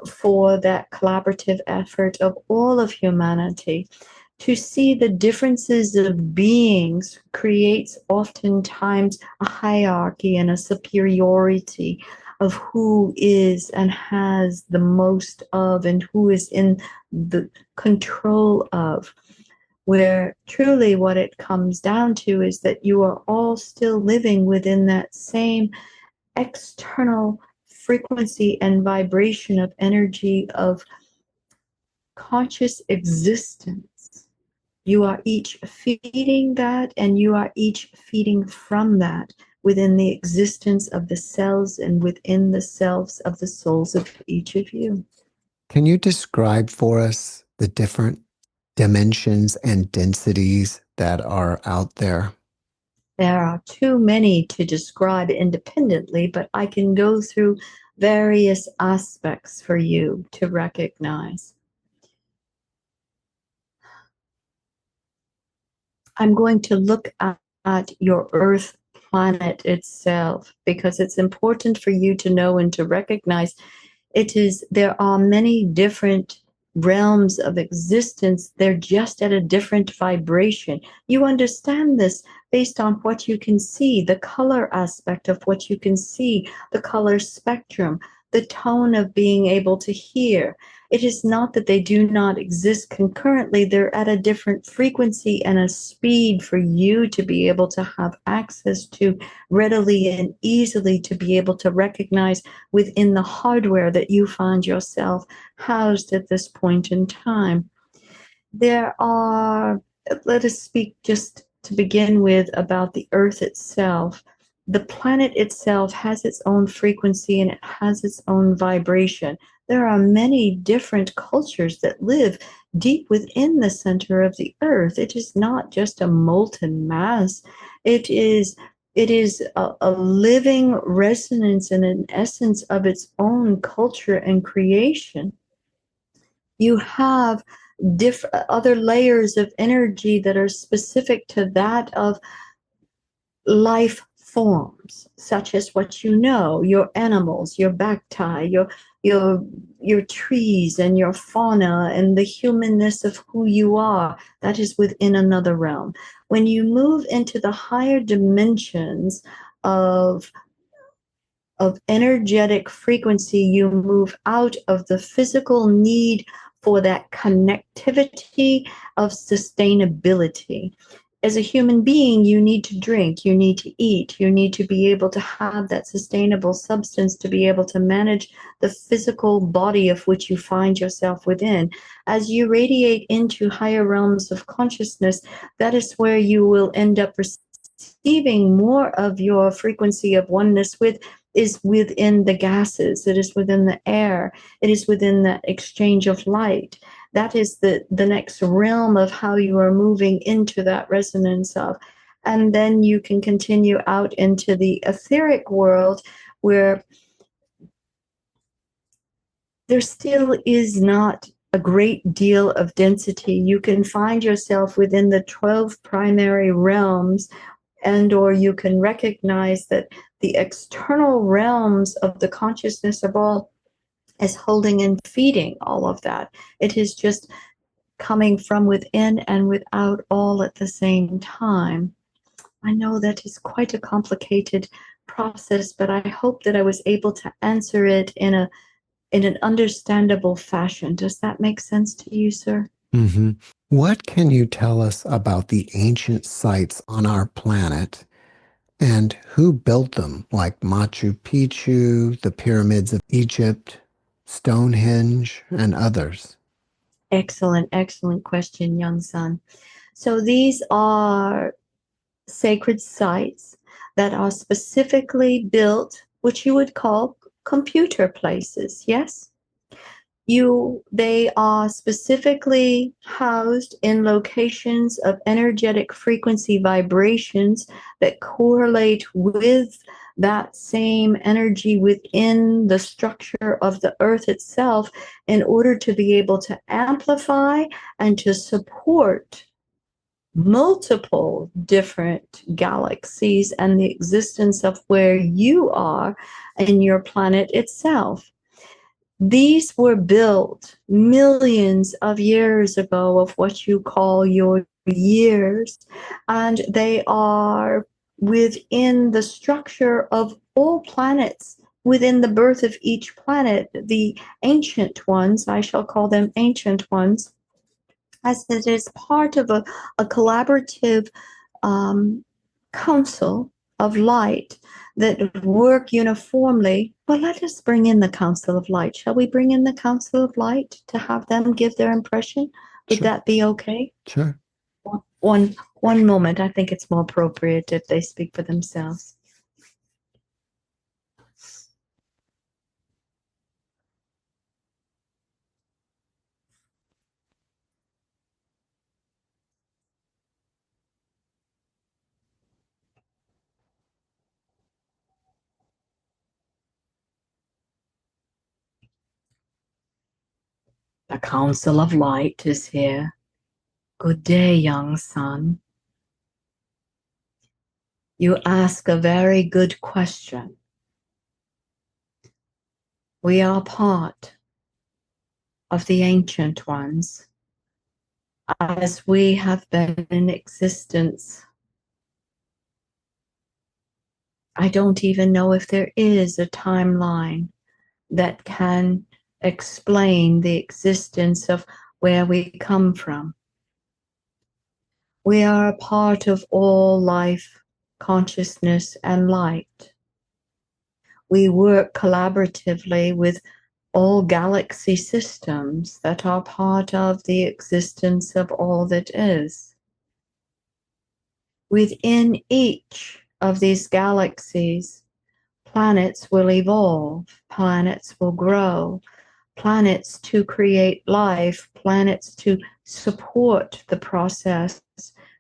for that collaborative effort of all of humanity. To see the differences of beings creates oftentimes a hierarchy and a superiority of who is and has the most of and who is in the control of, where truly what it comes down to is that you are all still living within that same external frequency and vibration of energy of conscious existence. You are each feeding that, and you are each feeding from that within the existence of the cells and within the selves of the souls of each of you. Can you describe for us the different dimensions and densities that are out there? There are too many to describe independently, but I can go through various aspects for you to recognize. I'm going to look at your Earth planet itself because it's important for you to know and to recognize there are many different realms of existence. They're just at a different vibration. You understand this based on what you can see, the color aspect of what you can see, the color spectrum, the tone of being able to hear. It is not that they do not exist concurrently. They're at a different frequency and a speed for you to be able to have access to readily and easily, to be able to recognize within the hardware that you find yourself housed at this point in time. Let us speak just to begin with about the Earth itself. The planet itself has its own frequency and it has its own vibration. There are many different cultures that live deep within the center of the Earth. It is not just a molten mass. It is a living resonance and an essence of its own culture and creation. You have other layers of energy that are specific to that of life forms, such as what you know, your animals, your bacti, your trees and your fauna and the humanness of who you are. That is within another realm. When you move into the higher dimensions of energetic frequency, you move out of the physical need for that connectivity of sustainability. As a human being, you need to drink, you need to eat, you need to be able to have that sustainable substance to be able to manage the physical body of which you find yourself within. As you radiate into higher realms of consciousness, that is where you will end up receiving more of your frequency of oneness with is within the gases, it is within the air, it is within that exchange of light. That is the next realm of how you are moving into that resonance of. And then you can continue out into the etheric world where there still is not a great deal of density. You can find yourself within the 12 primary realms, and or you can recognize that the external realms of the consciousness of all is holding and feeding all of that. It is just coming from within and without all at the same time. I know that is quite a complicated process, but I hope that I was able to answer it in an understandable fashion. Does that make sense to you, sir? Mm-hmm. What can you tell us about the ancient sites on our planet and who built them, like Machu Picchu, the pyramids of Egypt, Stonehenge, and others? Excellent, excellent question, young son. So these are sacred sites that are specifically built, which you would call computer places, yes? They are specifically housed in locations of energetic frequency vibrations that correlate with that same energy within the structure of the earth itself in order to be able to amplify and to support multiple different galaxies and the existence of where you are in your planet itself. These were built millions of years ago, of what you call your years, and they are within the structure of all planets, within the birth of each planet. The ancient ones, I shall call them ancient ones, as it is part of a collaborative council of light that work uniformly. Well, let us bring in the Council of Light. Shall we bring in the Council of Light to have them give their impression? Would Sure. that be okay? Sure. One moment. I think it's more appropriate if they speak for themselves. The Council of Light is here. Good day, young son. You ask a very good question. We are part of the ancient ones, as we have been in existence. I don't even know if there is a timeline that can explain the existence of where we come from. We are a part of all life, consciousness, and light. We work collaboratively with all galaxy systems that are part of the existence of all that is. Within each of these galaxies, planets will evolve, planets will grow, planets to create life, planets to support the process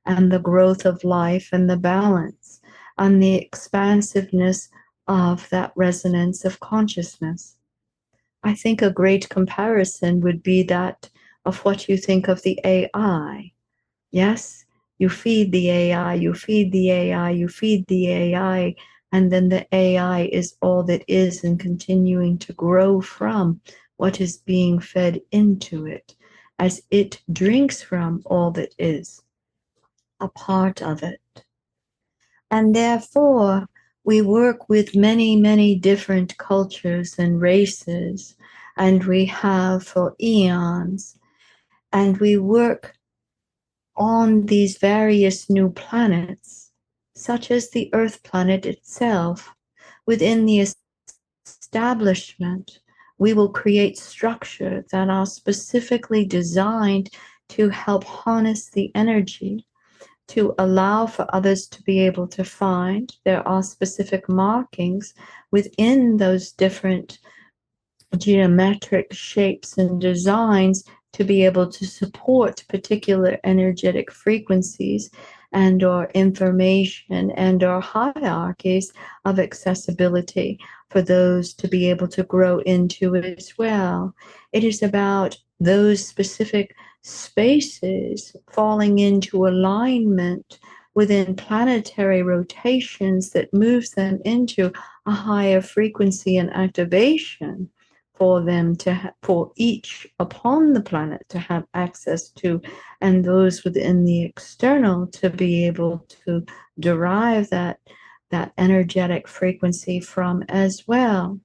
and the growth of life and the balance and the expansiveness of that resonance of consciousness. I think a great comparison would be that of what you think of the AI. Yes, you feed the AI, you feed the AI, you feed the AI, and then the AI is all that is and continuing to grow from what is being fed into it as it drinks from all that is a part of it. And therefore, we work with many, many different cultures and races, and we have for eons, and we work on these various new planets, such as the Earth planet itself. Within the establishment, we will create structures that are specifically designed to help harness the energy, to allow for others to be able to find. There are specific markings within those different geometric shapes and designs to be able to support particular energetic frequencies and or information and or hierarchies of accessibility for those to be able to grow into as well. It is about those specific spaces falling into alignment within planetary rotations that moves them into a higher frequency and activation for them to for each upon the planet to have access to, and those within the external to be able to derive that energetic frequency from as well.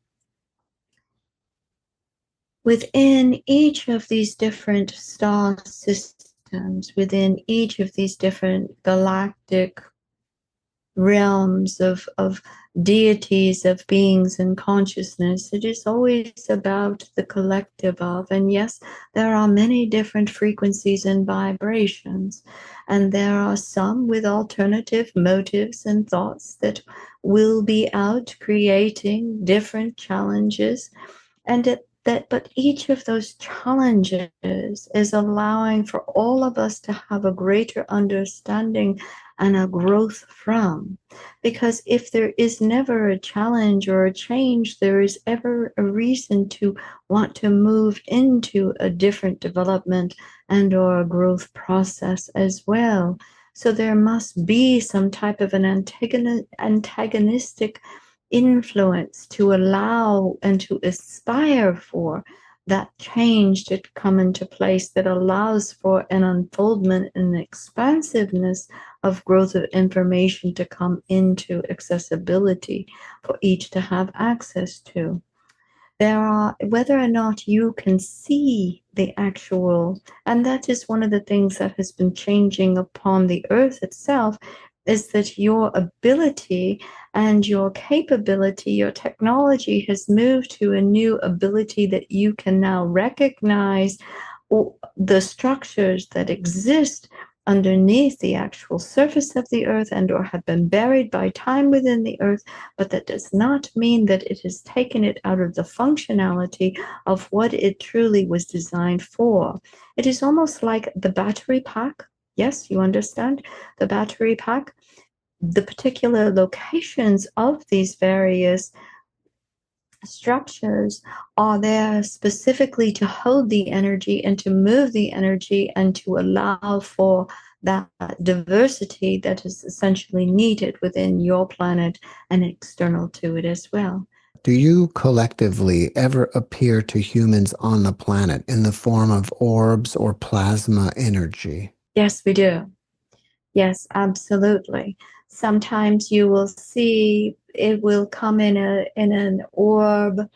Within each of these different star systems, within each of these different galactic realms of deities of beings and consciousness. It is always about the collective of, and yes, there are many different frequencies and vibrations, and there are some with alternative motives and thoughts that will be out creating different challenges, and but each of those challenges is allowing for all of us to have a greater understanding and a growth from. Because if there is never a challenge or a change, there is ever a reason to want to move into a different development and or a growth process as well. So there must be some type of an antagonistic influence to allow and to aspire for that change to come into place that allows for an unfoldment and expansiveness of growth of information to come into accessibility for each to have access to. There are, whether or not you can see the actual, and that is one of the things that has been changing upon the earth itself, is that your ability and your capability, your technology has moved to a new ability that you can now recognize the structures that exist underneath the actual surface of the earth and or have been buried by time within the earth, but that does not mean that it has taken it out of the functionality of what it truly was designed for. It is almost like the battery pack. Yes, you understand? The battery pack, the particular locations of these various structures are there specifically to hold the energy and to move the energy and to allow for that diversity that is essentially needed within your planet and external to it as well. Do you collectively ever appear to humans on the planet in the form of orbs or plasma energy? Yes, we do. Yes, absolutely. Sometimes you will see it will come in an orb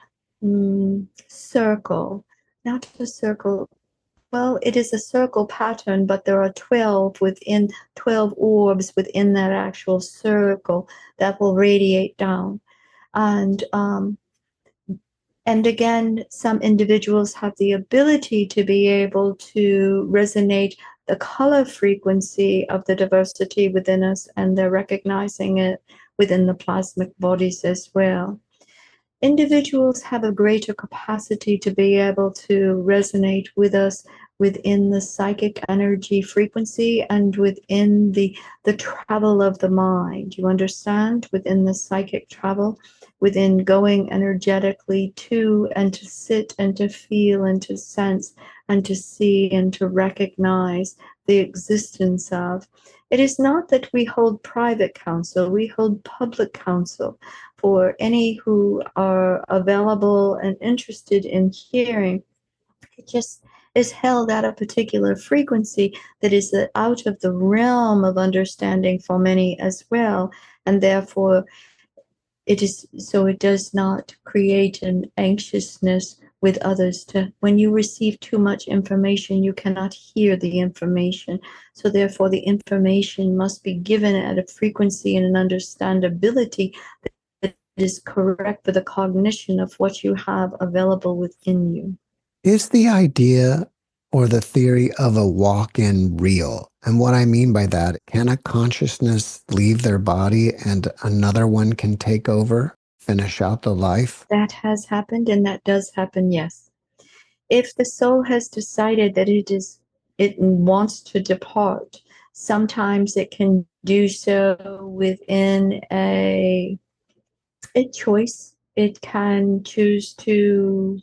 circle, not a circle. Well, it is a circle pattern, but there are 12 orbs within that actual circle that will radiate down. And again, some individuals have the ability to be able to resonate the color frequency of the diversity within us, and they're recognizing it within the plasmic bodies as well. Individuals have a greater capacity to be able to resonate with us within the psychic energy frequency and within the travel of the mind. You understand? Within the psychic travel, within going energetically to and to sit and to feel and to sense and to see and to recognize the existence of. It is not that we hold private counsel, we hold public counsel for any who are available and interested in hearing. It just is held at a particular frequency that is out of the realm of understanding for many as well, and therefore it does not create an anxiousness with others. When you receive too much information, you cannot hear the information. So therefore the information must be given at a frequency and an understandability that is correct for the cognition of what you have available within you. Is the idea or the theory of a walk-in real? And what I mean by that, can a consciousness leave their body and another one can take over, finish out the life? That has happened, and that does happen, yes. If the soul has decided that it wants to depart, sometimes it can do so within a choice. It can choose to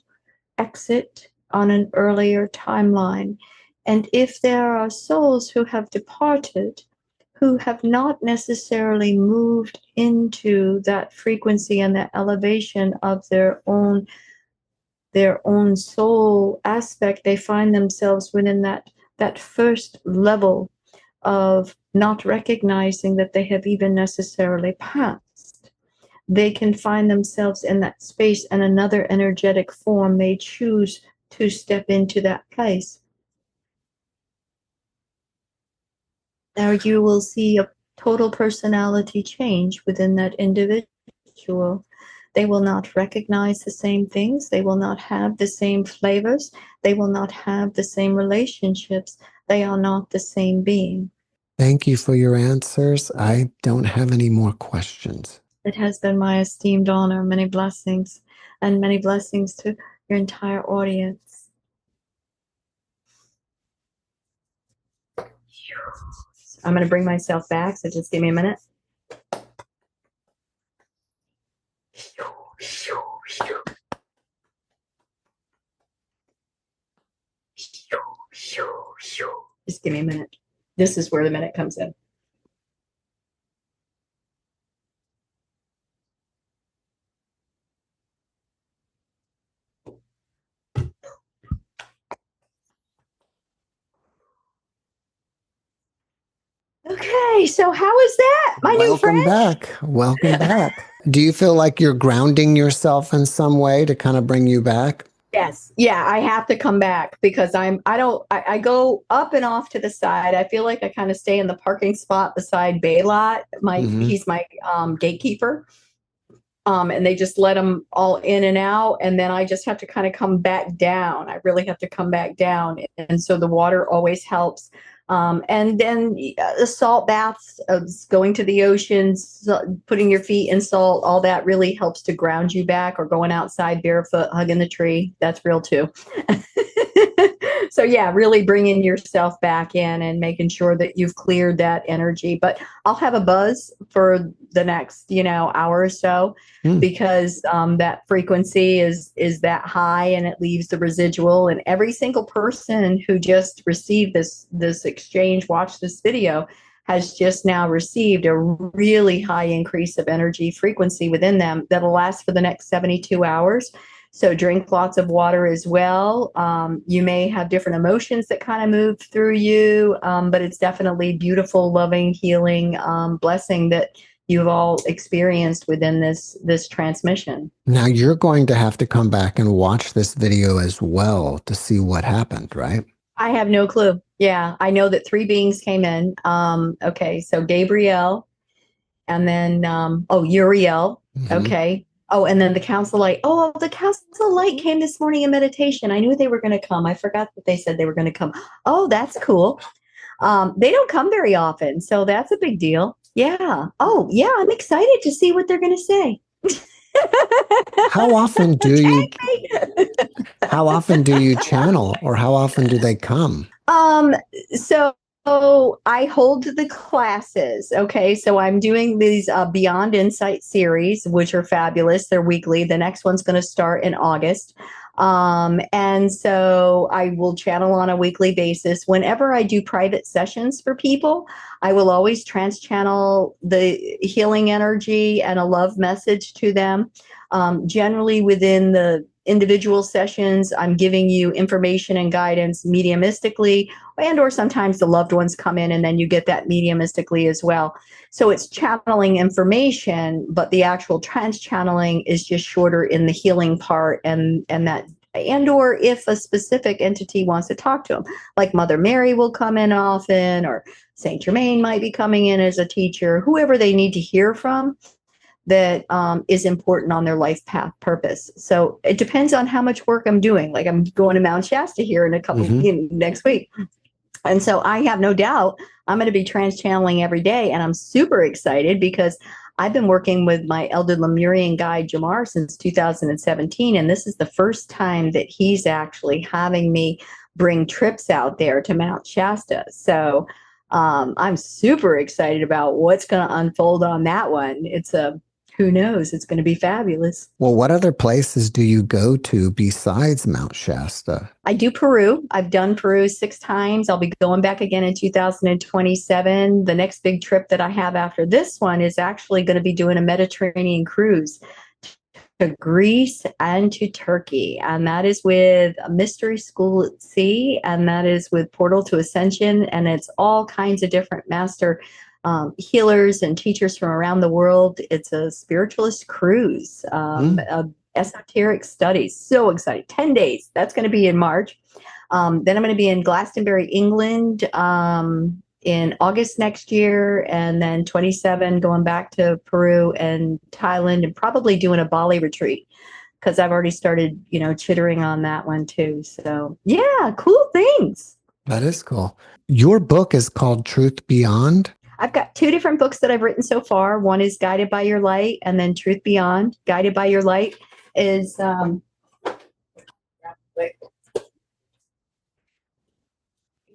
exit on an earlier timeline. And if there are souls who have departed, who have not necessarily moved into that frequency and that elevation of their own soul aspect, they find themselves within that first level of not recognizing that they have even necessarily passed. They can find themselves in that space, and another energetic form may choose to step into that place. Now you will see a total personality change within that individual. individual. They will not recognize the same things. They will not have the same flavors. They will not have the same relationships. They are not the same being. Thank you for your answers. I don't have any more questions. It has been my esteemed honor. Many blessings, and many blessings to your entire audience. I'm going to bring myself back, so just give me a minute. Just give me a minute. This is where the minute comes in. Okay, so how is that, my new friend? Welcome back. Welcome back. Do you feel like you're grounding yourself in some way to kind of bring you back? Yes. Yeah, I have to come back because I go up and off to the side. I feel like I kind of stay in the parking spot beside Baylot. He's my gatekeeper. And they just let them all in and out. And then I just have to kind of come back down. I really have to come back down. And so the water always helps. And then the salt baths, going to the oceans, putting your feet in salt, all that really helps to ground you back, or going outside barefoot, hugging the tree. That's real too. So yeah, really bringing yourself back in and making sure that you've cleared that energy. But I'll have a buzz for the next, hour or so, because that frequency is that high, and it leaves the residual. And every single person who just received this exchange, watch this video, has just now received a really high increase of energy frequency within them that'll last for the next 72 hours. So drink lots of water as well. You may have different emotions that kind of move through you, but it's definitely beautiful, loving, healing, blessing that you've all experienced within this transmission. Now you're going to have to come back and watch this video as well to see what happened, right? I have no clue. Yeah, I know that 3 beings came in. Okay, so Gabriel, and then Uriel. Okay. Oh, and then the council light. Oh, the council light came this morning in meditation. I knew they were going to come. I forgot that they said they were going to come. Oh, that's cool. They don't come very often, so that's a big deal. Yeah. Oh, yeah. I'm excited to see what they're going to say. How often do you channel, or how often do they come? So I hold the classes. Okay. So I'm doing these Beyond Insight series, which are fabulous. They're weekly. The next one's going to start in August. And so I will channel on a weekly basis. Whenever I do private sessions for people, I will always trance channel the healing energy and a love message to them. Generally within the individual sessions, I'm giving you information and guidance mediumistically, and or sometimes the loved ones come in and then you get that mediumistically as well. So it's channeling information, but the actual trance channeling is just shorter in the healing part, and or if a specific entity wants to talk to them, like Mother Mary will come in often, or Saint Germain might be coming in as a teacher, whoever they need to hear from that is important on their life path purpose. So it depends on how much work I'm doing. Like I'm going to Mount Shasta here in a couple next week. And so I have no doubt I'm going to be trance channeling every day. And I'm super excited because I've been working with my elder Lemurian guide, Jamar, since 2017. And this is the first time that he's actually having me bring trips out there to Mount Shasta. So I'm super excited about what's going to unfold on that one. Who knows? It's going to be fabulous. Well, what other places do you go to besides Mount Shasta? I do Peru. I've done Peru 6 times. I'll be going back again in 2027. The next big trip that I have after this one is actually going to be doing a Mediterranean cruise to Greece and to Turkey. And that is with a Mystery School at Sea. And that is with Portal to Ascension. And it's all kinds of different master healers and teachers from around the world. It's a spiritualist cruise, esoteric studies. So excited. 10 days. That's going to be in March. Then I'm going to be in Glastonbury, England, in August next year, and then 27 going back to Peru and Thailand, and probably doing a Bali retreat, because I've already started, chittering on that one too. So yeah, cool things. That is cool. Your book is called Truth Beyond. I've got 2 different books that I've written so far. One is Guided by Your Light, and then Truth Beyond. Guided by Your Light is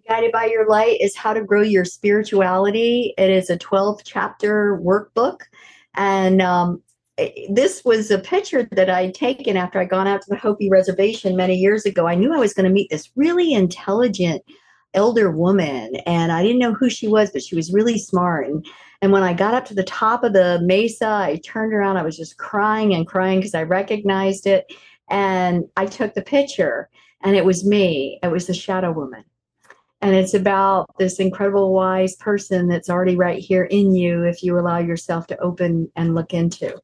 Guided by Your Light is how to grow your spirituality. It is a 12-chapter workbook. And this was a picture that I'd taken after I'd gone out to the Hopi Reservation many years ago. I knew I was going to meet this really intelligent elder woman, and I didn't know who she was, but she was really smart. And when I got up to the top of the mesa, I turned around. I was just crying and crying because I recognized it. And I took the picture, and it was me. It was the shadow woman. And it's about this incredible wise person that's already right here in you if you allow yourself to open and look into.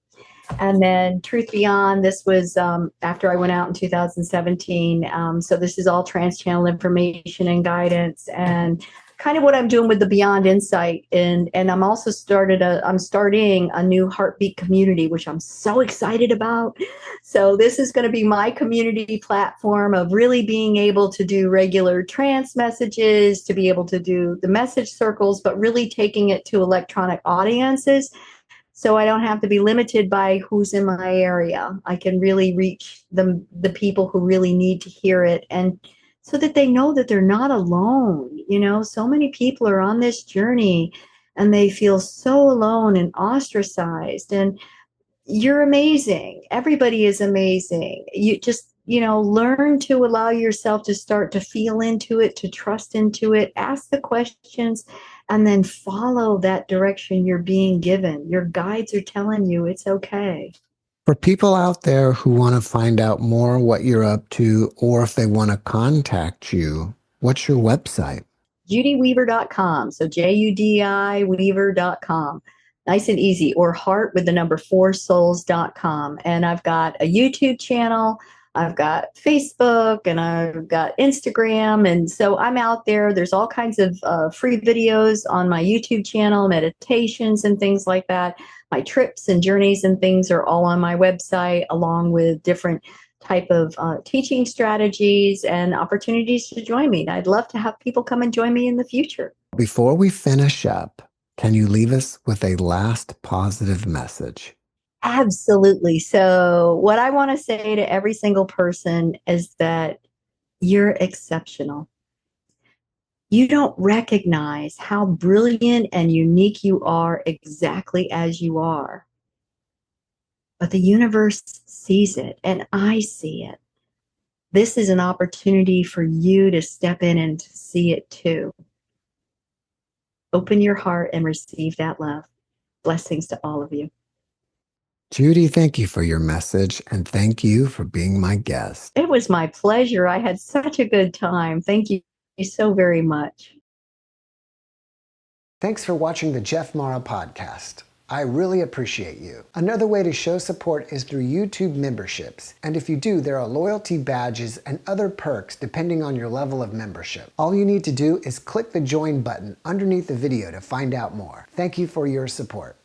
And then Truth Beyond, this was after I went out in 2017. So this is all trance channel information and guidance, and kind of what I'm doing with the Beyond Insight. And I'm also starting a new heartbeat community, which I'm so excited about. So this is going to be my community platform of really being able to do regular trance messages, to be able to do the message circles, but really taking it to electronic audiences. So I don't have to be limited by who's in my area. I can really reach the people who really need to hear it, and so that they know that they're not alone. So many people are on this journey and they feel so alone and ostracized. And you're amazing. Everybody is amazing. You just, learn to allow yourself to start to feel into it, to trust into it, ask the questions, and then follow that direction you're being given. Your guides are telling you it's okay. For people out there who want to find out more what you're up to, or if they want to contact you, what's your website? JudiWeaver.com. So JUDI Weaver.com. Nice and easy. Or heart with the number 4souls.com. And I've got a YouTube channel. I've got Facebook, and I've got Instagram. And so I'm out there. There's all kinds of free videos on my YouTube channel, meditations and things like that. My trips and journeys and things are all on my website, along with different type of teaching strategies and opportunities to join me. I'd love to have people come and join me in the future. Before we finish up, can you leave us with a last positive message? Absolutely. So what I want to say to every single person is that you're exceptional. You don't recognize how brilliant and unique you are exactly as you are. But the universe sees it, and I see it. This is an opportunity for you to step in and to see it too. Open your heart and receive that love. Blessings to all of you. Judi, thank you for your message, and thank you for being my guest. It was my pleasure. I had such a good time. Thank you so very much. Thanks for watching the JeffMara podcast. I really appreciate you. Another way to show support is through YouTube memberships. And if you do, there are loyalty badges and other perks depending on your level of membership. All you need to do is click the join button underneath the video to find out more. Thank you for your support.